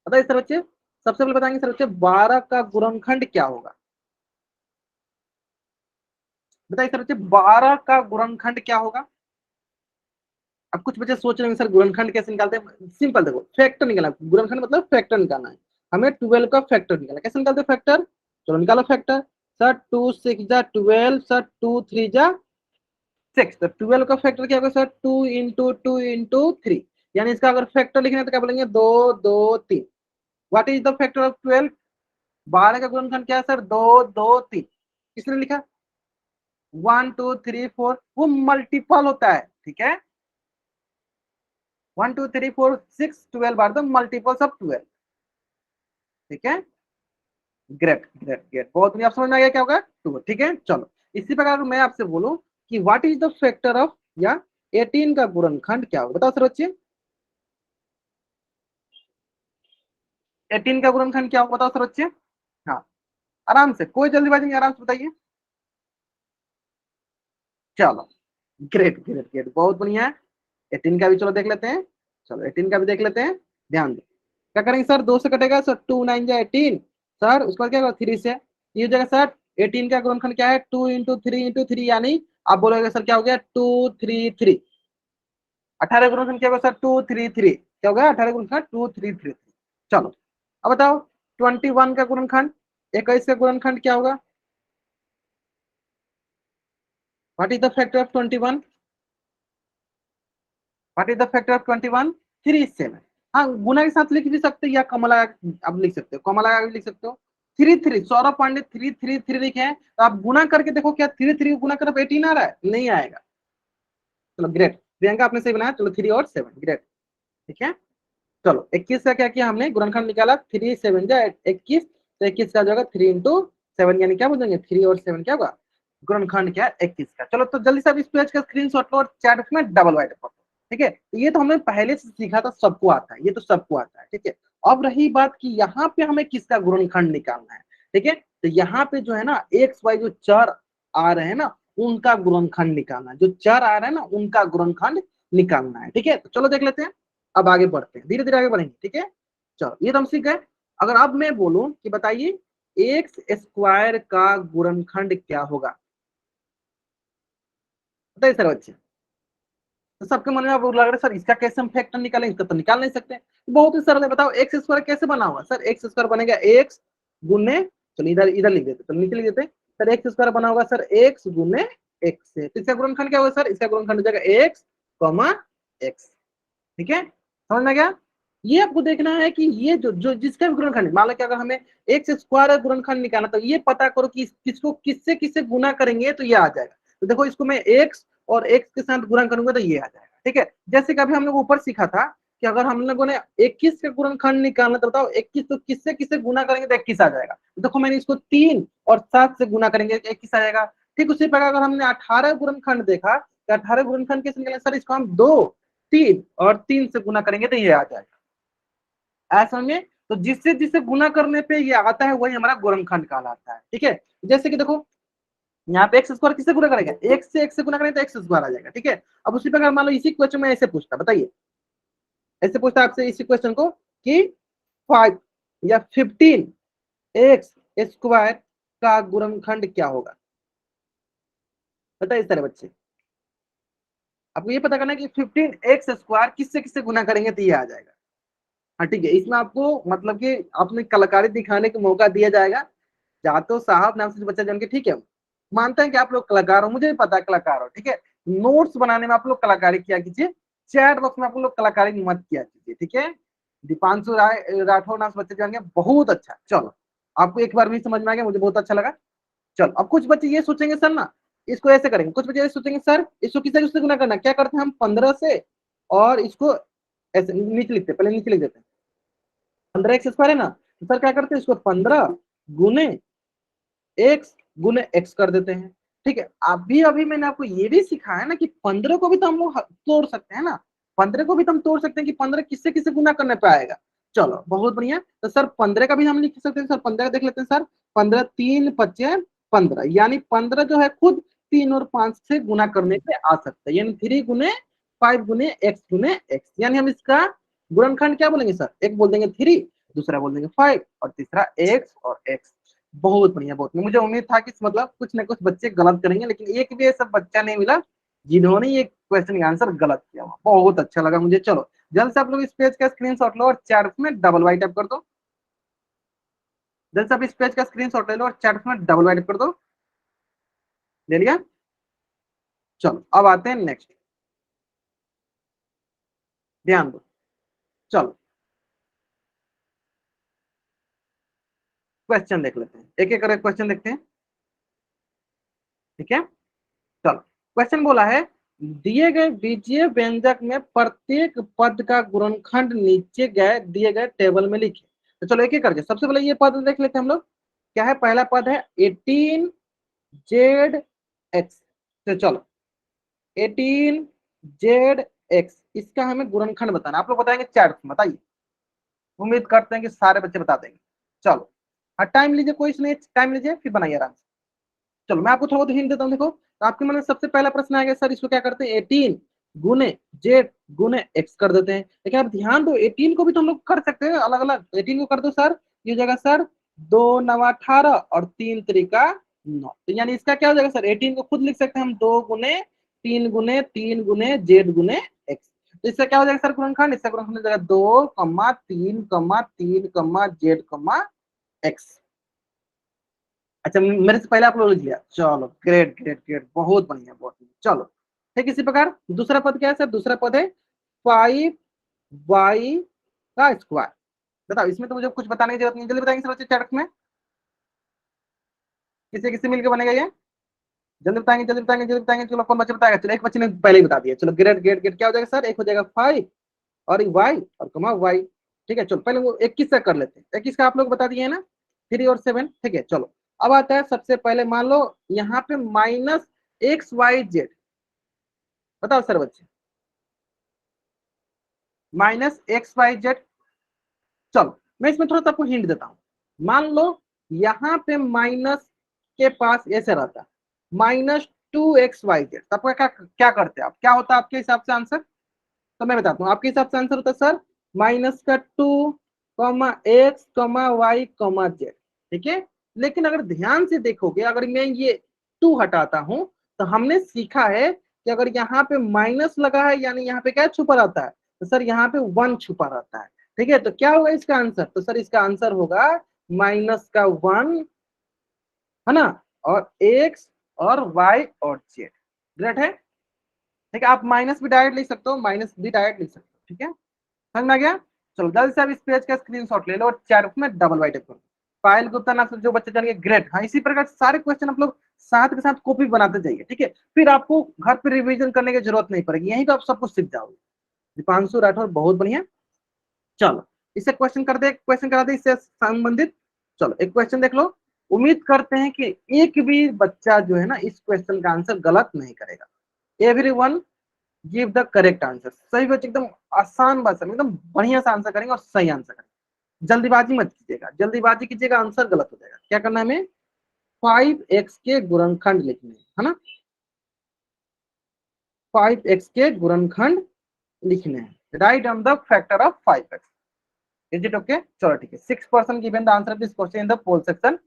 बताइए सर बच्चे, सबसे पहले बताएंगे सर बच्चे 12 का गुणनखंड क्या होगा। बताइए सर बच्चे 12 का गुणनखंड क्या होगा। अब कुछ बच्चे सोच रहे हैं सर गुणनखंड कैसे निकालते हैं। सिंपल, देखो फैक्टर निकालना, गुणनखंड मतलब फैक्टर निकालना है। हमें 12 का फैक्टर निकालना, कैसे निकालते हैं फैक्टर। चलो निकालो फैक्टर। सर 2 6 जा 12, सर 2 3 जा 6। तो 12 का फैक्टर क्या होगा सर, 2 × 2 × 3। यानी इसका अगर फैक्टर लिखना है तो क्या बोलेंगे, 2 2 3। What is the factor of 12। 12 का गुणनखंड क्या है सर, 2 2 3। किसने लिखा, 1 2 3 4, वो मल्टीपल होता है। ठीक है, 1 2 3 4 6 12 आर द मल्टीपल्स ऑफ 12। ठीक है, ग्रेट ग्रेट ग्रेट, बहुत बढ़िया। आप समझ में आ गया क्या होगा, 2। ठीक है, चलो इसी प्रकार मैं आपसे बोलूं कि what is the factor of या 18 का गुणनखंड क्या होगा, बताओ सर बच्चे। 18 का गुणनखंड क्या होगा, बताओ सर बच्चे। हाँ, आराम से, कोई जल्दीबाजी नहीं, आराम से बताइए। चलो ग्रेट ग्रेट ग्रेट, बहुत बढ़िया है। 18 का भी चलो देख लेते हैं। चलो 18 का भी देख लेते हैं, ध्यान दो। क्या करेंगे सर, 2 से कटेगा सर, 2 9 जा 18। सर उसके बाद क्या होगा, 3 से ये हो जाएगा सर। 18 का गुणनखंड क्या है, 2 × 3 × 3, यानी आप बोलोगे सर क्या हो गया, 2 3 3। 18 गुणनखंड क्या होगा सर, 2 3 3। क्या होगा 18 गुणनखंड, 2 3 3। चलो अब बताओ 21 का गुणनखंड, 21 का गुणनखंड क्या होगा। What is the factor of 21। What is the factor of 21, 3 7। हाँ, गुना के साथ लिख भी सकते हो या कॉमा लगा, अब लिख सकते हो, कॉमा लगा भी लिख सकते हो। 3 3, सौरभ पांडे 3 3 3 लिखे हैं, तो आप गुना करके देखो क्या 3 3 गुना कर 18 आ रहा है, नहीं आएगा। चलो ग्रेट, प्रियंका आपने सही बनाया। चलो 3 और 7, ग्रेट। ठीक है, चलो 21 का क्या किया हमने, गुणनखंड निकाला, 3 7 जा 21। तो 21 का जाएगा 3 × 7, यानी क्या बोलेंगे 3 और 7 क्या होगा, गुणनखंड क्या है 21 का। चलो तो जल्दी से आप इस पेज का स्क्रीनशॉट लो और चैट में डबल वाइट करो। ठीक है, तो ये तो हमने पहले से सीखा था, सबको आता है, ये तो सबको आता है। ठीक है, अब रही बात कि यहाँ पे हमें किसका गुणनखंड निकालना है। ठीक है, तो यहाँ पे जो है ना एक्स वाई जो चर आ रहे हैं ना, उनका गुणनखंड निकालना है। जो चर आ रहे हैं ना, उनका गुणनखंड निकालना है। ठीक है, तो चलो देख लेते हैं। अब आगे बढ़ते हैं, धीरे धीरे आगे बढ़ेंगे। ठीक है, चलो ये तो हम सीख गए। अगर अब मैं बोलूं कि बताइए एक्स स्क्वायर का गुणनखंड क्या होगा, बताइए सर बच्चे। तो सबके मन में अब लग रहा है सर इसका कैसे हम फैक्टर निकालें, इसका तो निकाल नहीं सकते। बहुत ही सरल है, बताओ एक्स स्क्वायर कैसे बना हुआ। सर एक्स स्क्वायर बनेगा एक्स गुने, चलो इधर इधर लिख देते, चलो नीचे लिख देते। सर एक्स स्क्वायर बना होगा सर एक्स गुने एक्स से। तो इसका गुणनखंड क्या होगा सर, इसका गुणनखंड हो जाएगा एक्स कॉमा एक्स। ठीक है, समझ में गया। ये आपको देखना है कि ये जो जो जिसका भी गुणनखंड, मान लो कि अगर हमें एक्स स्क्वायर गुणनखंड निकालना, तो ये पता करो कि किसको किससे किससे गुना करेंगे तो ये आ जाएगा। तो देखो इसको मैं एक्स और एक्स के साथ गुणा करूंगा तो ये आ जाएगा। ठीक है, जैसे कि अभी हम लोग ऊपर सीखा था कि अगर हम लोगों ने 21 का गुणनखंड निकालना, तो बताओ 21 तो किससे किससे गुना करेंगे तो 21 आ जाएगा। तो देखो मैंने इसको 3 और 7 से गुना करेंगे 21 आ जाएगा। ठीक उसी प्रकार अगर हमने 18 गुणनखंड देखा, तो 18 गुणनखंड कैसे निकालेंगे सर, इसको हम 2 3 और 3 से गुना करेंगे तो ये आ जाएगा। ऐसा में तो जिससे जिससे गुना करने पे ये आता है वही हमारा गुणनखंड कहलाता है। ठीक है, जैसे कि देखो यहाँ पे एक्स स्क्वायर किससे गुना करेंगे, एक्स से गुना करेंगे तो एक्स स्क्वायर आ जाएगा। ठीक है, अब उसी प्रकार मान लो इसी क्वेश्चन में ऐसे पूछता, बताइए ऐसे पूछता आपसे इसी क्वेश्चन को कि 5 या 15 एक्स स्क्वायर का गुणनखंड क्या होगा, बताइए सारे बच्चे। आपको ये पता करना है कि 15 एक्स स्क्वायर किससे किससे गुना करेंगे तो ये आ जाएगा। हाँ ठीक है, इसमें आपको मतलब कि अपनी कलाकारी दिखाने का मौका दिया जाएगा। जातो साहब नाम से बच्चा जान के, ठीक है। मानते हैं कि आप लोग कलाकार हो, मुझे भी पता है कलाकार हो, ठीक है। नोट्स बनाने में आप लोग कलाकारी किया कीजिए, चैट बॉक्स में आप लोग कलाकारी मत किया कीजिए, ठीक है। दीपांशु राठौर नाम से बच्चे जाएंगे, बहुत अच्छा। चलो, आपको एक बार भी समझ में आ गया, मुझे बहुत अच्छा लगा। चलो, अब कुछ बच्चे ये सोचेंगे सर ना, इसको ऐसे करेंगे, कुछ बच्चे ये सोचेंगे सर इसको किससे किससे गुना करना, क्या करते हैं हम 15 से, और इसको ऐसे नीचे लिखते हैं, पहले नीचे लिख देते हैं, 15x² है ना, तो सर क्या करते हैं, इसको 15 गुने एक्स गुने एक्स कर देते हैं, ठीक है। अभी अभी मैंने आपको ये भी सिखाया ना कि 15 को भी तो हम लोग तोड़ सकते हैं ना, 15 को भी तो हम तोड़ सकते हैं कि 15 किससे किससे गुना करने पे आएगा। चलो, बहुत बढ़िया। तो सर 15 का भी हम लिख सकते हैं, सर 15 का देख लेते हैं सर, 15 3 पच्चे 15, यानी 15 जो है खुद 3 और 5 से गुना करने पे आ सकता है, यानी 3 गुने 5 गुने एक्स, यानी हम इसका गुणनखंड क्या बोलेंगे सर, एक बोल देंगे 3, दूसरा बोल देंगे 5, और तीसरा एक्स और एक्स। बहुत बढ़िया, बहुत बढ़िया। मुझे उम्मीद था कि मतलब कुछ ना कुछ बच्चे गलत करेंगे, लेकिन एक भी ऐसा बच्चा नहीं मिला जिन्होंने ये क्वेश्चन का आंसर गलत किया हुआ। बहुत अच्छा लगा मुझे। चलो, जल्द से आप लोग इस पेज का स्क्रीनशॉट लो और चैट में डबल वाई टाइप कर दो। जल्द से आप इस पेज का स्क्रीनशॉट ले लो और चैट में डबल वाई टाइप कर दो। ले लिया? चलो, अब आते हैं नेक्स्ट, ध्यान दो। चलो, क्वेश्चन देख लेते हैं, एक एक करके क्वेश्चन देखते हैं, ठीक है। चलो, क्वेश्चन बोला है, दिए गए बीजीय व्यंजक में प्रत्येक पद का गुणनखंड नीचे गए दिए गए टेबल में लिखे। तो चलो एक एक करके, सबसे पहले ये पद देख लेते हैं हम लोग। क्या है? पहला पद है 18z(x). तो चलो, 18z(x), इसका हमें गुणनखंड बताना, आप लोग बताएंगे चैट में, बताइए। उम्मीद करते हैं कि सारे बच्चे बता देंगे। चलो, हाँ, टाइम लीजिए, कोई नहीं, टाइम लीजिए, फिर बनाइए आराम से। चलो, मैं आपको थोड़ा बहुत हिंट देता हूँ। देखो, तो आपके मन में सबसे पहला प्रश्न आएगा, सर इसको क्या करते हैं, 18 गुने जेड गुने एक्स कर देते हैं। लेकिन आप ध्यान दो, 18 को भी तो हम लोग कर सकते हैं अलग अलग। 18 को कर दो सर, ये हो जाएगा सर 2 9 18 और 3 3 9, तो यानी इसका क्या हो जाएगा सर, 18 को खुद लिख सकते हैं हम 2 गुने 3 गुने जेड गुने एक्स। तो इसका क्या हो जाएगा सर गुणनखंड, इसका गुणनखंड हो जाएगा 2 3 3 जेड एक्स। अच्छा, मेरे से पहले आप लोग लिख लिया, चलो, ग्रेट ग्रेट ग्रेट, बहुत बढ़िया, बहुत बढ़िया। चलो, ठीक, इसी प्रकार दूसरा पद क्या है सर, दूसरा पद है 5y² बताओ, इसमें तो मुझे कुछ बताने की जरूरत नहीं, जल्दी बताएंगे सर बच्चे चैट में, किसे किसे मिलकर बनेगा ये, जल्दी बताएंगे जल्दी बताएंगे जल्दी बताएंगे। चलो, कौन बच्चा बताएगा, चलो एक बच्चे ने पहले ही बता दिया। चलो, ग्रेट ग्रेट ग्रेट, क्या हो जाएगा सर, एक हो जाएगा 5 और वाई और कमा वाई, ठीक है। चलो, पहले वो 21 का कर लेते हैं, 21 का आप लोग बता दिए है ना, 3 और 7, ठीक है। चलो, अब आता है सबसे पहले, मान लो यहाँ पे -XYZ, बताओ सर बच्चे, -XYZ। चलो, मैं इसमें थोड़ा सा आपको हिंट देता हूँ। मान लो यहाँ पे माइनस के पास ऐसे रहता, -2XYZ, तब क्या क्या करते आप, क्या होता है आपके हिसाब से आंसर? तो मैं बताता हूँ, आपके हिसाब से आंसर होता है सर -2, x, y, z, ठीक है। लेकिन अगर ध्यान से देखोगे, अगर मैं ये 2 हटाता हूं, तो हमने सीखा है कि अगर यहाँ पे माइनस लगा है, यानी यहाँ पे क्या छुपा रहता है, तो सर यहाँ पे 1 छुपा रहता है, ठीक है। तो क्या होगा इसका आंसर, तो सर इसका आंसर होगा -1, है ना, और एक्स और वाई और जेड, ग्रेट है, ठीक है। आप माइनस भी डायरेक्ट लिख सकते हो, माइनस भी डायरेक्ट लिख सकते हो, ठीक है। समझ में आ गया? चलो, जल्दी से आप इस पेज का स्क्रीनशॉट ले लो और चैट में डबल वाइट करो। पायल गुप्ता नाम से जो बच्चे जानेंगे, ग्रेट। हाँ, इसी प्रकार सारे क्वेश्चन आप लोग साथ के साथ कॉपी बनाते जाइए, ठीक है। फिर आपको घर पे रिवीजन करने की जरूरत नहीं पड़ेगी, यहीं पे आप सब कुछ सीख जाओगे। दीपांशु राठौर, बहुत बढ़िया। चलो, इससे क्वेश्चन कर दे, क्वेश्चन करा दे इससे संबंधित। चलो, एक क्वेश्चन देख लो। उम्मीद करते हैं कि एक भी बच्चा जो है ना इस क्वेश्चन का आंसर गलत नहीं करेगा। Everyone give the correct answer, सही बच्चे एकदम आसान भाषा में एकदम बढ़िया सा आंसर करेंगे और सही आंसर करेंगे। जल्दीबाजी मत कीजिएगा, जल्दीबाजी कीजिएगा आंसर गलत हो जाएगा। क्या करना है हमें, 5x के गुणनखंड लिखने है ना, 5x के गुणनखंड लिखने हैं, write on the factor of 5x। Is it okay? चलो, ठीक है। 6% given the answer of this question in the poll section.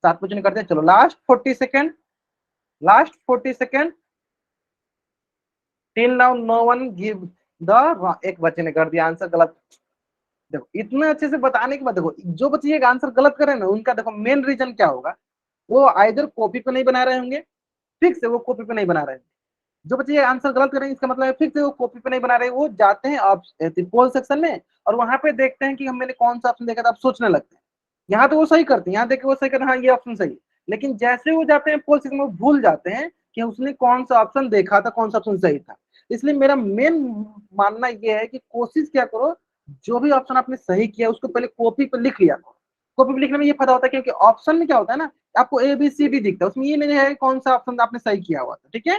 7 question करते हैं। चलो, last 40 second, last 40 second, till now no one give the, एक बच्चे ने कर दिया आंसर गलत। देखो, इतने अच्छे से बताने के बाद देखो, जो बच्चे एक आंसर गलत करे ना, उनका देखो मेन रीजन क्या होगा, वो आइदर कॉपी पे नहीं बना रहे होंगे, फिक्स है वो कॉपी पे नहीं बना रहे हैं। जो बच्चे ये आंसर गलत करेंगे इसका मतलब है फिक्स है वो कॉपी पे नहीं बना रहे, वो जाते हैं पोल सेक्शन में और वहां पे देखते हैं कि मैंने कौन सा ऑप्शन देखा था, अब सोचने लगते हैं। यहाँ तो वो सही करते हैं, यहाँ देख के वो सही करते हैं, हाँ ये ऑप्शन सही है। लेकिन जैसे वो जाते हैं पोल सेक्शन में वो भूल जाते हैं कि उसने कौन सा ऑप्शन देखा था, कौन सा ऑप्शन सही था। इसलिए मेरा मेन मानना यह है कि कोशिश क्या करो, जो भी ऑप्शन आपने सही किया उसको पहले कॉपी पर लिख लिया करो। कॉपी पर लिखने में ये फायदा होता है क्योंकि ऑप्शन में क्या होता है ना, आपको ए बी सी डी दिखता है, उसमें ये नहीं है कौन सा ऑप्शन आपने सही किया हुआ था। ठीक है,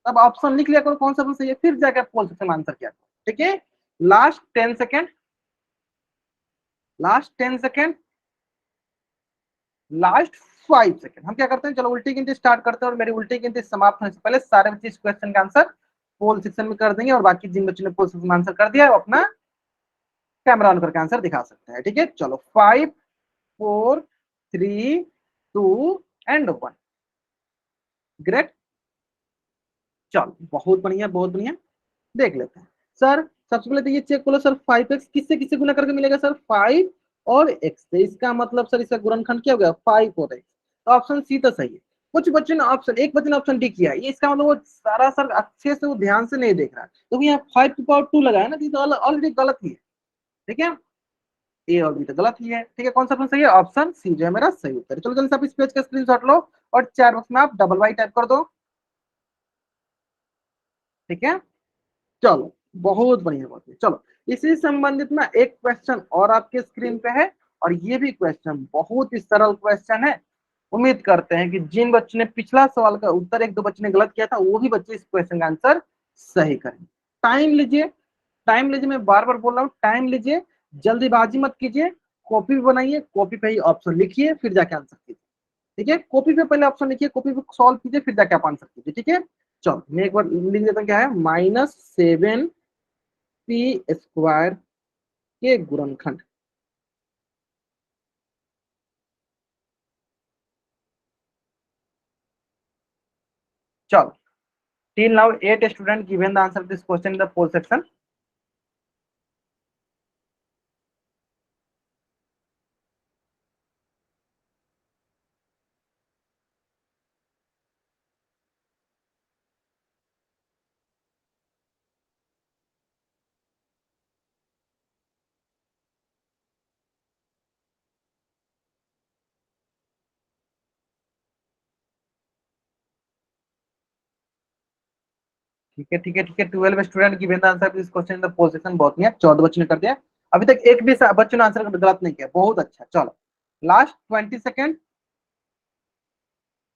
तब ऑप्शन लिख लिया करो कौन सा ऑप्शन सही है, फिर जाकर पोल सेक्शन में आंसर किया करो। ठीक है, last 10 second, last 10 second, last 5 second. हम क्या करते हैं, चलो उल्टी गिनती स्टार्ट करते हैं और मेरी उल्टी गिनती समाप्त होने से पहले सारे बच्चे इस क्वेश्चन का आंसर पोल सेक्शन में कर देंगे और बाकी जिन बच्चों ने पोल सेक्शन में आंसर कर दिया है वो अपना कैमरा ऑन करके आंसर दिखा सकते हैं। ठीक है, चलो 5 4 3 2 एंड 1। ग्रेट, चलो बहुत बढ़िया बहुत बढ़िया। देख लेते हैं सर, सबसे पहले तो ये चेक करो सर 5x किससे किससे गुना करके मिलेगा सर, 5 और x से। इसका मतलब सर इसका गुणनखंड क्या हो गया, 5 और x। तो ऑप्शन सी तो सही है। कुछ बच्चों ने ऑप्शन, एक बच्चे ने ऑप्शन डी किया है, ये इसका मतलब वो सारा सर अच्छे से वो ध्यान से नहीं देख रहा है, तो यहाँ 5 की पावर 2 लगाया ना, तो ऑलरेडी गलत ही है। ठीक है, ए और बी तो गलत ही है। ठीक है, कौन सा ऑप्शन सही है, ऑप्शन सी जो है मेरा सही उत्तर है। चलो जल्दी से आप इस पेज का स्क्रीनशॉट लो और चैट बॉक्स में आप डबल वाई टाइप कर दो। ठीक है, चलो बहुत बढ़िया बहुत बढ़िया। चलो इसी संबंधित ना एक क्वेश्चन और आपके स्क्रीन पे है, और ये भी क्वेश्चन बहुत ही सरल क्वेश्चन है। उम्मीद करते हैं कि जिन बच्चों ने पिछला सवाल का उत्तर एक दो बच्चे ने गलत किया था वो भी बच्चे इस क्वेश्चन का आंसर सही करें। टाइम लीजिए, टाइम लीजिए, मैं बार बार बोल रहा हूँ टाइम लीजिए, जल्दीबाजी मत कीजिए। कॉपी भी बनाइए, कॉपी पे ही ऑप्शन लिखिए फिर जाके आंसर कीजिए। ठीक है, कॉपी पे पहले ऑप्शन लिखिए, कॉपी पे सॉल्व कीजिए फिर जाके आप आंसर कीजिए। ठीक है, चलो मैं एक बार लिख देता हूँ, क्या है, -7p² के गुणनखंड। चलो, till now 8 student given the answer to this question in the poll section. ठीक है ठीक है ठीक है, 12 student given the answer to this question in the poll section. बहुत बढ़िया, 14 बच्चों ने कर दिया। अभी तक एक भी बच्चों ने आंसर गलत नहीं किया, बहुत अच्छा। चलो last 20 second,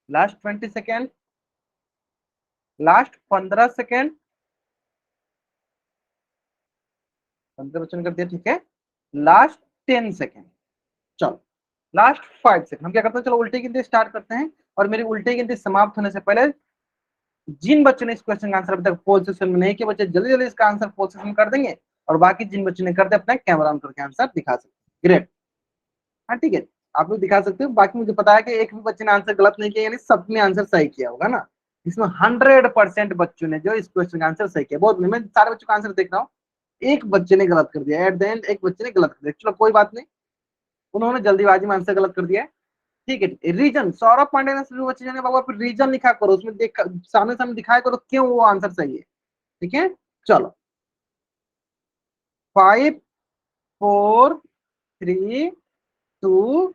last 20 second, last 15 second. 15 बच्चों ने कर दिया, ठीक है। Last 10 second. चलो लास्ट 5 सेकेंड। हम क्या करते हैं, चलो उल्टी गिनती स्टार्ट करते हैं और मेरी उल्टी गिनती समाप्त होने से पहले जिन बच्चों ने इस क्वेश्चन का आंसर अभी तक पोल सेक्शन में नहीं किया, बच्चे जल्दी जल्दी इसका आंसर पोल सेक्शन में कर देंगे और बाकी जिन बच्चों ने कर दिया अपना कैमरा ऑन करके आंसर दिखा सकते। ग्रेट, हाँ ठीक है, आप लोग दिखा सकते हो। बाकी मुझे पता है कि एक भी बच्चे ने आंसर गलत नहीं किया, यानी सबने आंसर सही किया होगा ना। इसमें 100% बच्चों ने जो इस क्वेश्चन का आंसर सही किया, बहुत मैं सारे बच्चों का आंसर देख रहा हूँ, एक बच्चे ने गलत कर दिया एट द एंड, एक बच्चे ने गलत कर दिया। चलो कोई बात नहीं, उन्होंने जल्दीबाजी में आंसर गलत कर दिया है। ठीक है, रीजन सौरभ पांडे ने जो बच्चे ने बाबा फिर रीजन लिखा करो, उसमें देख सामने सामने दिखाया करो क्यों वो आंसर सही है। ठीक है, चलो 5 4 3 2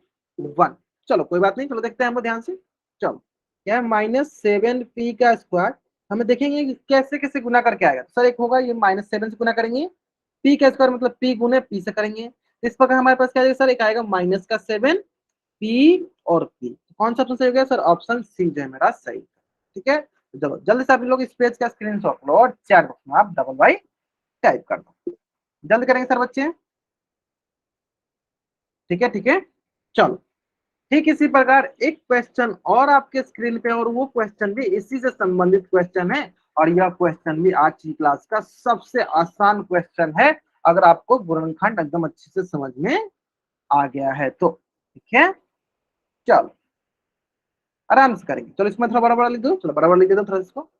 1। चलो कोई बात नहीं, चलो देखते हैं हम लोग ध्यान से। चलो क्या है, -7p² हमें देखेंगे कि कैसे कैसे गुना करके आएगा। तो सर एक होगा ये -7 से गुना करेंगे, p² मतलब p गुने p से करेंगे। इस प्रकार हमारे पास क्या आएगा सर, एक आएगा -7 p और p। कौन सा ऑप्शन सही हो गया सर, ऑप्शन सी जो है मेरा सही। ठीक है, चलो जल्दी से आप लोग इस पेज का स्क्रीनशॉट लो और चैट बॉक्स में आप डबल वाई टाइप कर दो। जल्द करेंगे सर बच्चे। ठीक है ठीक है, चलो ठीक इसी प्रकार एक क्वेश्चन और आपके स्क्रीन पे, और वो क्वेश्चन भी इसी से संबंधित क्वेश्चन है, और यह क्वेश्चन भी आज की क्लास का सबसे आसान क्वेश्चन है अगर आपको गुणनखंड एकदम अच्छे से समझ में आ गया है तो। ठीक है, चलो आराम से करेंगे। चलो इसमें थोड़ा बड़ा बड़ा लिख दो, चलो बड़ा बड़ा लिख देता हूँ थोड़ा इसको।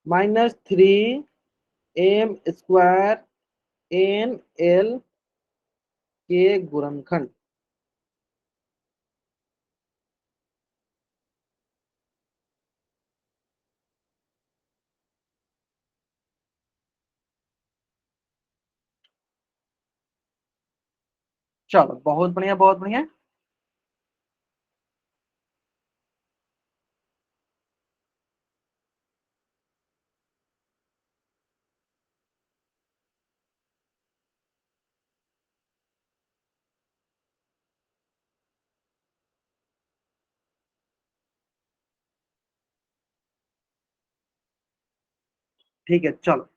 -3m² NL के गुणनखंड। चलो बहुत बढ़िया बहुत बढ़िया। ठीक है चलो।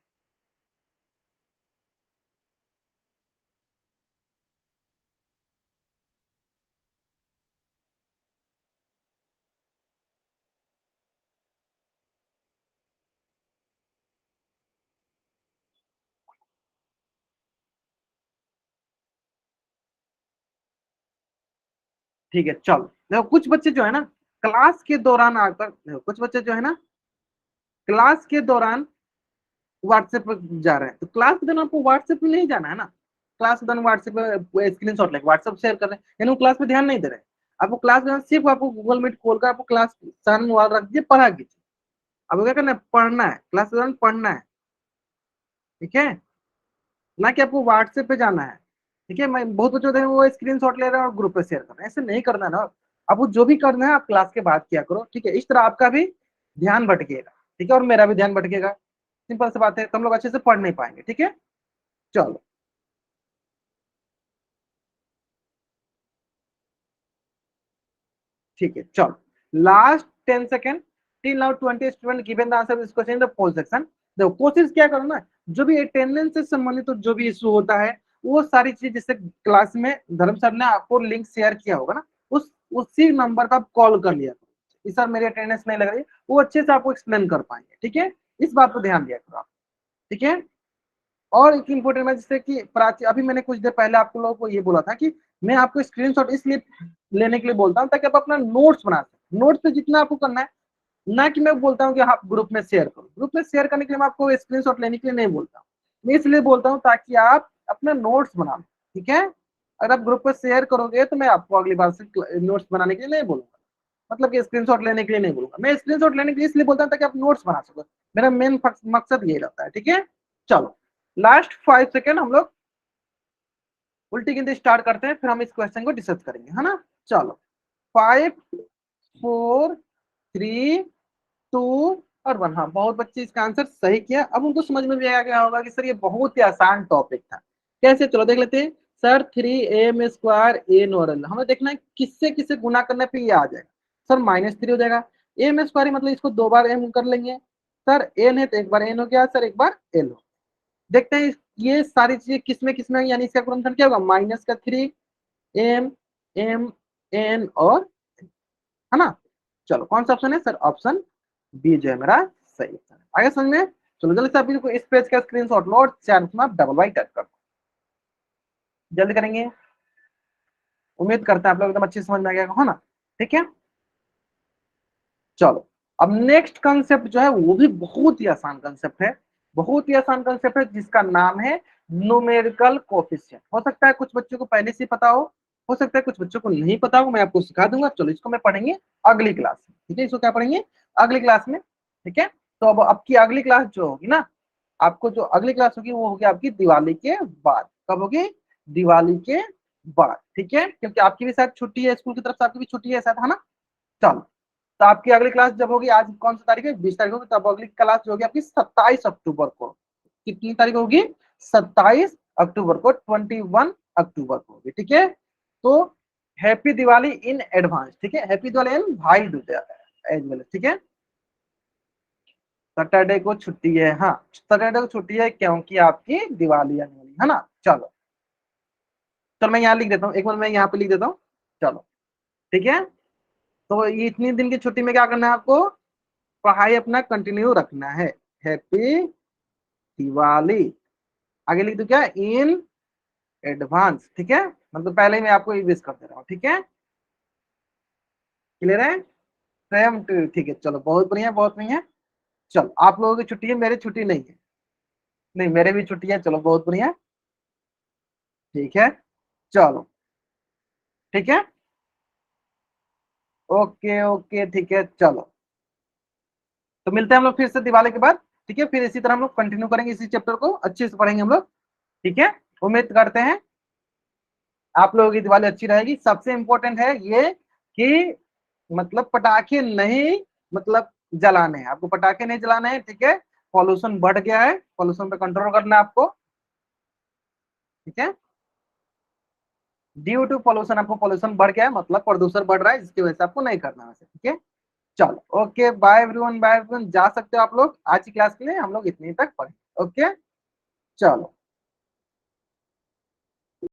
ठीक है चलो, देखो कुछ बच्चे जो है ना क्लास के दौरान आकर, देखो कुछ बच्चे जो है ना क्लास के दौरान व्हाट्सएप पर जा रहे हैं, तो क्लास के दौरान आपको व्हाट्सएप पे नहीं जाना है ना। क्लास के दौरान व्हाट्सएप पे स्क्रीन शॉट लेके व्हाट्सएप शेयर कर रहे हैं, यानी वो क्लास पे ध्यान नहीं दे रहे हैं। आपको क्लास के दौरान सिर्फ आपको गूगल मीट खोलकर आपको क्लास सन वाल रख दिए, पढ़ा कीजिए। आपको क्या करना है, पढ़ना है, क्लास के दौरान पढ़ना है। ठीक है, ना कि आपको व्हाट्सएप पे जाना है। ठीक है, मैं बहुत बच्चे होते हैं वो स्क्रीन शॉट ले रहे हैं और ग्रुप पे शेयर कर रहे हैं, ऐसे नहीं करना है ना। आपको जो भी करना है आप क्लास के बाद किया करो। ठीक है, इस तरह आपका भी ध्यान भटकेगा। ठीक है, और मेरा भी ध्यान भटकेगा। सिंपल सी बात है, तो हम लोग अच्छे से पढ़ नहीं पाएंगे। ठीक है, चलो। ठीक है चलो, last 10 second. Till now 20 student given the answer this question in the poll section. देखो कोशिश क्या करो ना, जो भी अटेंडेंस से संबंधित तो जो भी इशू होता है, वो सारी चीज जैसे क्लास में धर्म सर ने आपको लिंक शेयर किया होगा ना, उसी नंबर का आप कॉल कर लिया करो कि सर मेरी अटेंडेंस नहीं लग रही, वो अच्छे से आपको एक्सप्लेन कर पाएंगे। ठीक है, इस बात पर ध्यान दिया करो आप। ठीक है, और एक इंपॉर्टेंट है जैसे कि प्राची, अभी मैंने कुछ देर पहले आप लोगों को ये बोला था कि मैं आपको स्क्रीनशॉट इसलिए लेने के लिए बोलता हूँ ताकि आप अपना नोट्स बना सकें। नोट्स पे जितना आपको करना है, ना कि मैं बोलता हूँ कि आप ग्रुप में शेयर करो। ग्रुप में शेयर करने के लिए मैं आपको स्क्रीनशॉट लेने के लिए नहीं बोलता हूँ, मैं इसलिए बोलता हूँ ताकि आप अपना नोट्स बना लो। ठीक है, अगर आप ग्रुप पर शेयर करोगे तो मैं आपको अगली बार से नोट्स बनाने के लिए नहीं बोलूंगा, मतलब कि स्क्रीनशॉट लेने के लिए नहीं बोलूंगा। मैं स्क्रीनशॉट लेने के लिए इसलिए बोलता हूँ ताकि आप नोट्स बना सको। मेरा मेन मकसद यही रहता है। ठीक है, चलो लास्ट 5 सेकेंड हम लोग उल्टी गिनती स्टार्ट करते हैं, फिर हम इस क्वेश्चन को डिस्कस करेंगे, है ना। चलो, 5, 4, 3, 2 और 1। हाँ, बहुत बच्चे इसका आंसर सही किया। अब उनको समझ में भी आ गया होगा कि सर ये बहुत ही आसान टॉपिक था। कैसे, चलो देख लेते हैं। सर 3m² ए नोरल, हमें देखना है किससे किससे गुना करने पे ये आ जाएगा। सर -3 हो जाएगा। m² मतलब इसको 2 बार m कर लेंगे। सर n है तो एक बार n हो गया, सर एक बार l हो। देखते हैं ये सारी चीजें किसमें यानी इसका गुणनफल क्या होगा, -3 m m n और, है ना। चलो कौन सा ऑप्शन है सर, ऑप्शन बी जो है मेरा सही ऑप्शन है। आगे समझ में। चलो जल्दी से आप इस पेज का स्क्रीनशॉट लो और चैट में आप डबल बाइक टाइप कर दो। जल्दी करेंगे, उम्मीद करते हैं आप लोग एकदम अच्छी समझ में आ गया है ना। ठीक है, चलो अब नेक्स्ट कंसेप्ट जो है वो भी बहुत ही आसान कंसेप्ट है। बहुत ही आसान कंसेप्ट है जिसका नाम है न्यूमेरिकल कोफिशिएंट। हो सकता है कुछ बच्चों को पहले से पता हो सकता है कुछ बच्चों को नहीं पता हो, मैं आपको सिखा दूंगा। चलो इसको मैं पढ़ेंगे अगली क्लास में। ठीक है, इसको क्या पढ़ेंगे अगली क्लास में। ठीक है, तो अब आपकी अगली क्लास जो होगी ना, आपको जो अगली क्लास होगी वो होगी आपकी दिवाली के बाद। कब होगी, दिवाली के बाद। ठीक है, क्योंकि आपकी भी शायद छुट्टी है, स्कूल की तरफ से आपकी भी छुट्टी है शायद, है ना। चलो, तो आपकी अगली क्लास जब होगी, आज कौन सा तारीख है, 20 तारीख होगी, तब अगली क्लास जो होगी आपकी 27 अक्टूबर को। कितनी तारीख होगी, 27 अक्टूबर को, 21 अक्टूबर को होगी। ठीक है, तो हैप्पी दिवाली इन एडवांस। ठीक है, हैप्पी दिवाली इन भाई दूज एज वेल। ठीक है, सैटरडे को छुट्टी है। हाँ, सैटरडे को छुट्टी है क्योंकि आपकी दिवाली आने वाली है ना। चलो, चलो मैं यहाँ लिख देता हूँ, एक बार मैं यहाँ पे लिख देता हूँ। चलो, ठीक है, तो ये इतनी दिन की छुट्टी में क्या करना है आपको, पढ़ाई अपना कंटिन्यू रखना है। हैप्पी दिवाली, आगे लिख दो क्या, इन एडवांस। ठीक है, मतलब पहले ही मैं आपको विश कर दे रहा हूँ। ठीक है, क्लियर है, सेम टू। ठीक है, चलो बहुत बढ़िया बहुत बढ़िया। चलो आप लोगों की छुट्टी है, मेरी छुट्टी नहीं है। नहीं, मेरे भी छुट्टी है। चलो बहुत बढ़िया। ठीक है, चलो ठीक है, ओके ओके ठीक है। चलो, तो मिलते हैं हम लोग फिर से दिवाली के बाद। ठीक है, फिर इसी तरह हम लोग कंटिन्यू करेंगे, इसी चैप्टर को अच्छे से पढ़ेंगे हम लोग। ठीक है, उम्मीद करते हैं आप लोगों की दिवाली अच्छी रहेगी। सबसे इंपॉर्टेंट है ये कि मतलब पटाखे नहीं मतलब जलाने हैं, आपको पटाखे नहीं जलाने हैं, ठीक है। पॉल्यूशन बढ़ गया है, पॉल्यूशन पे कंट्रोल करना है आपको, ठीक है। ड्यू टू पॉल्यूशन, आपको पॉल्यूशन बढ़ गया है मतलब प्रदूषण बढ़ रहा है, जिसकी वजह से आपको नहीं करना है, ठीक है। चलो okay, bye everyone, bye everyone, जा सकते हो आप लोग। आज की क्लास के लिए हम लोग इतने तक पढ़े। ओके चलो।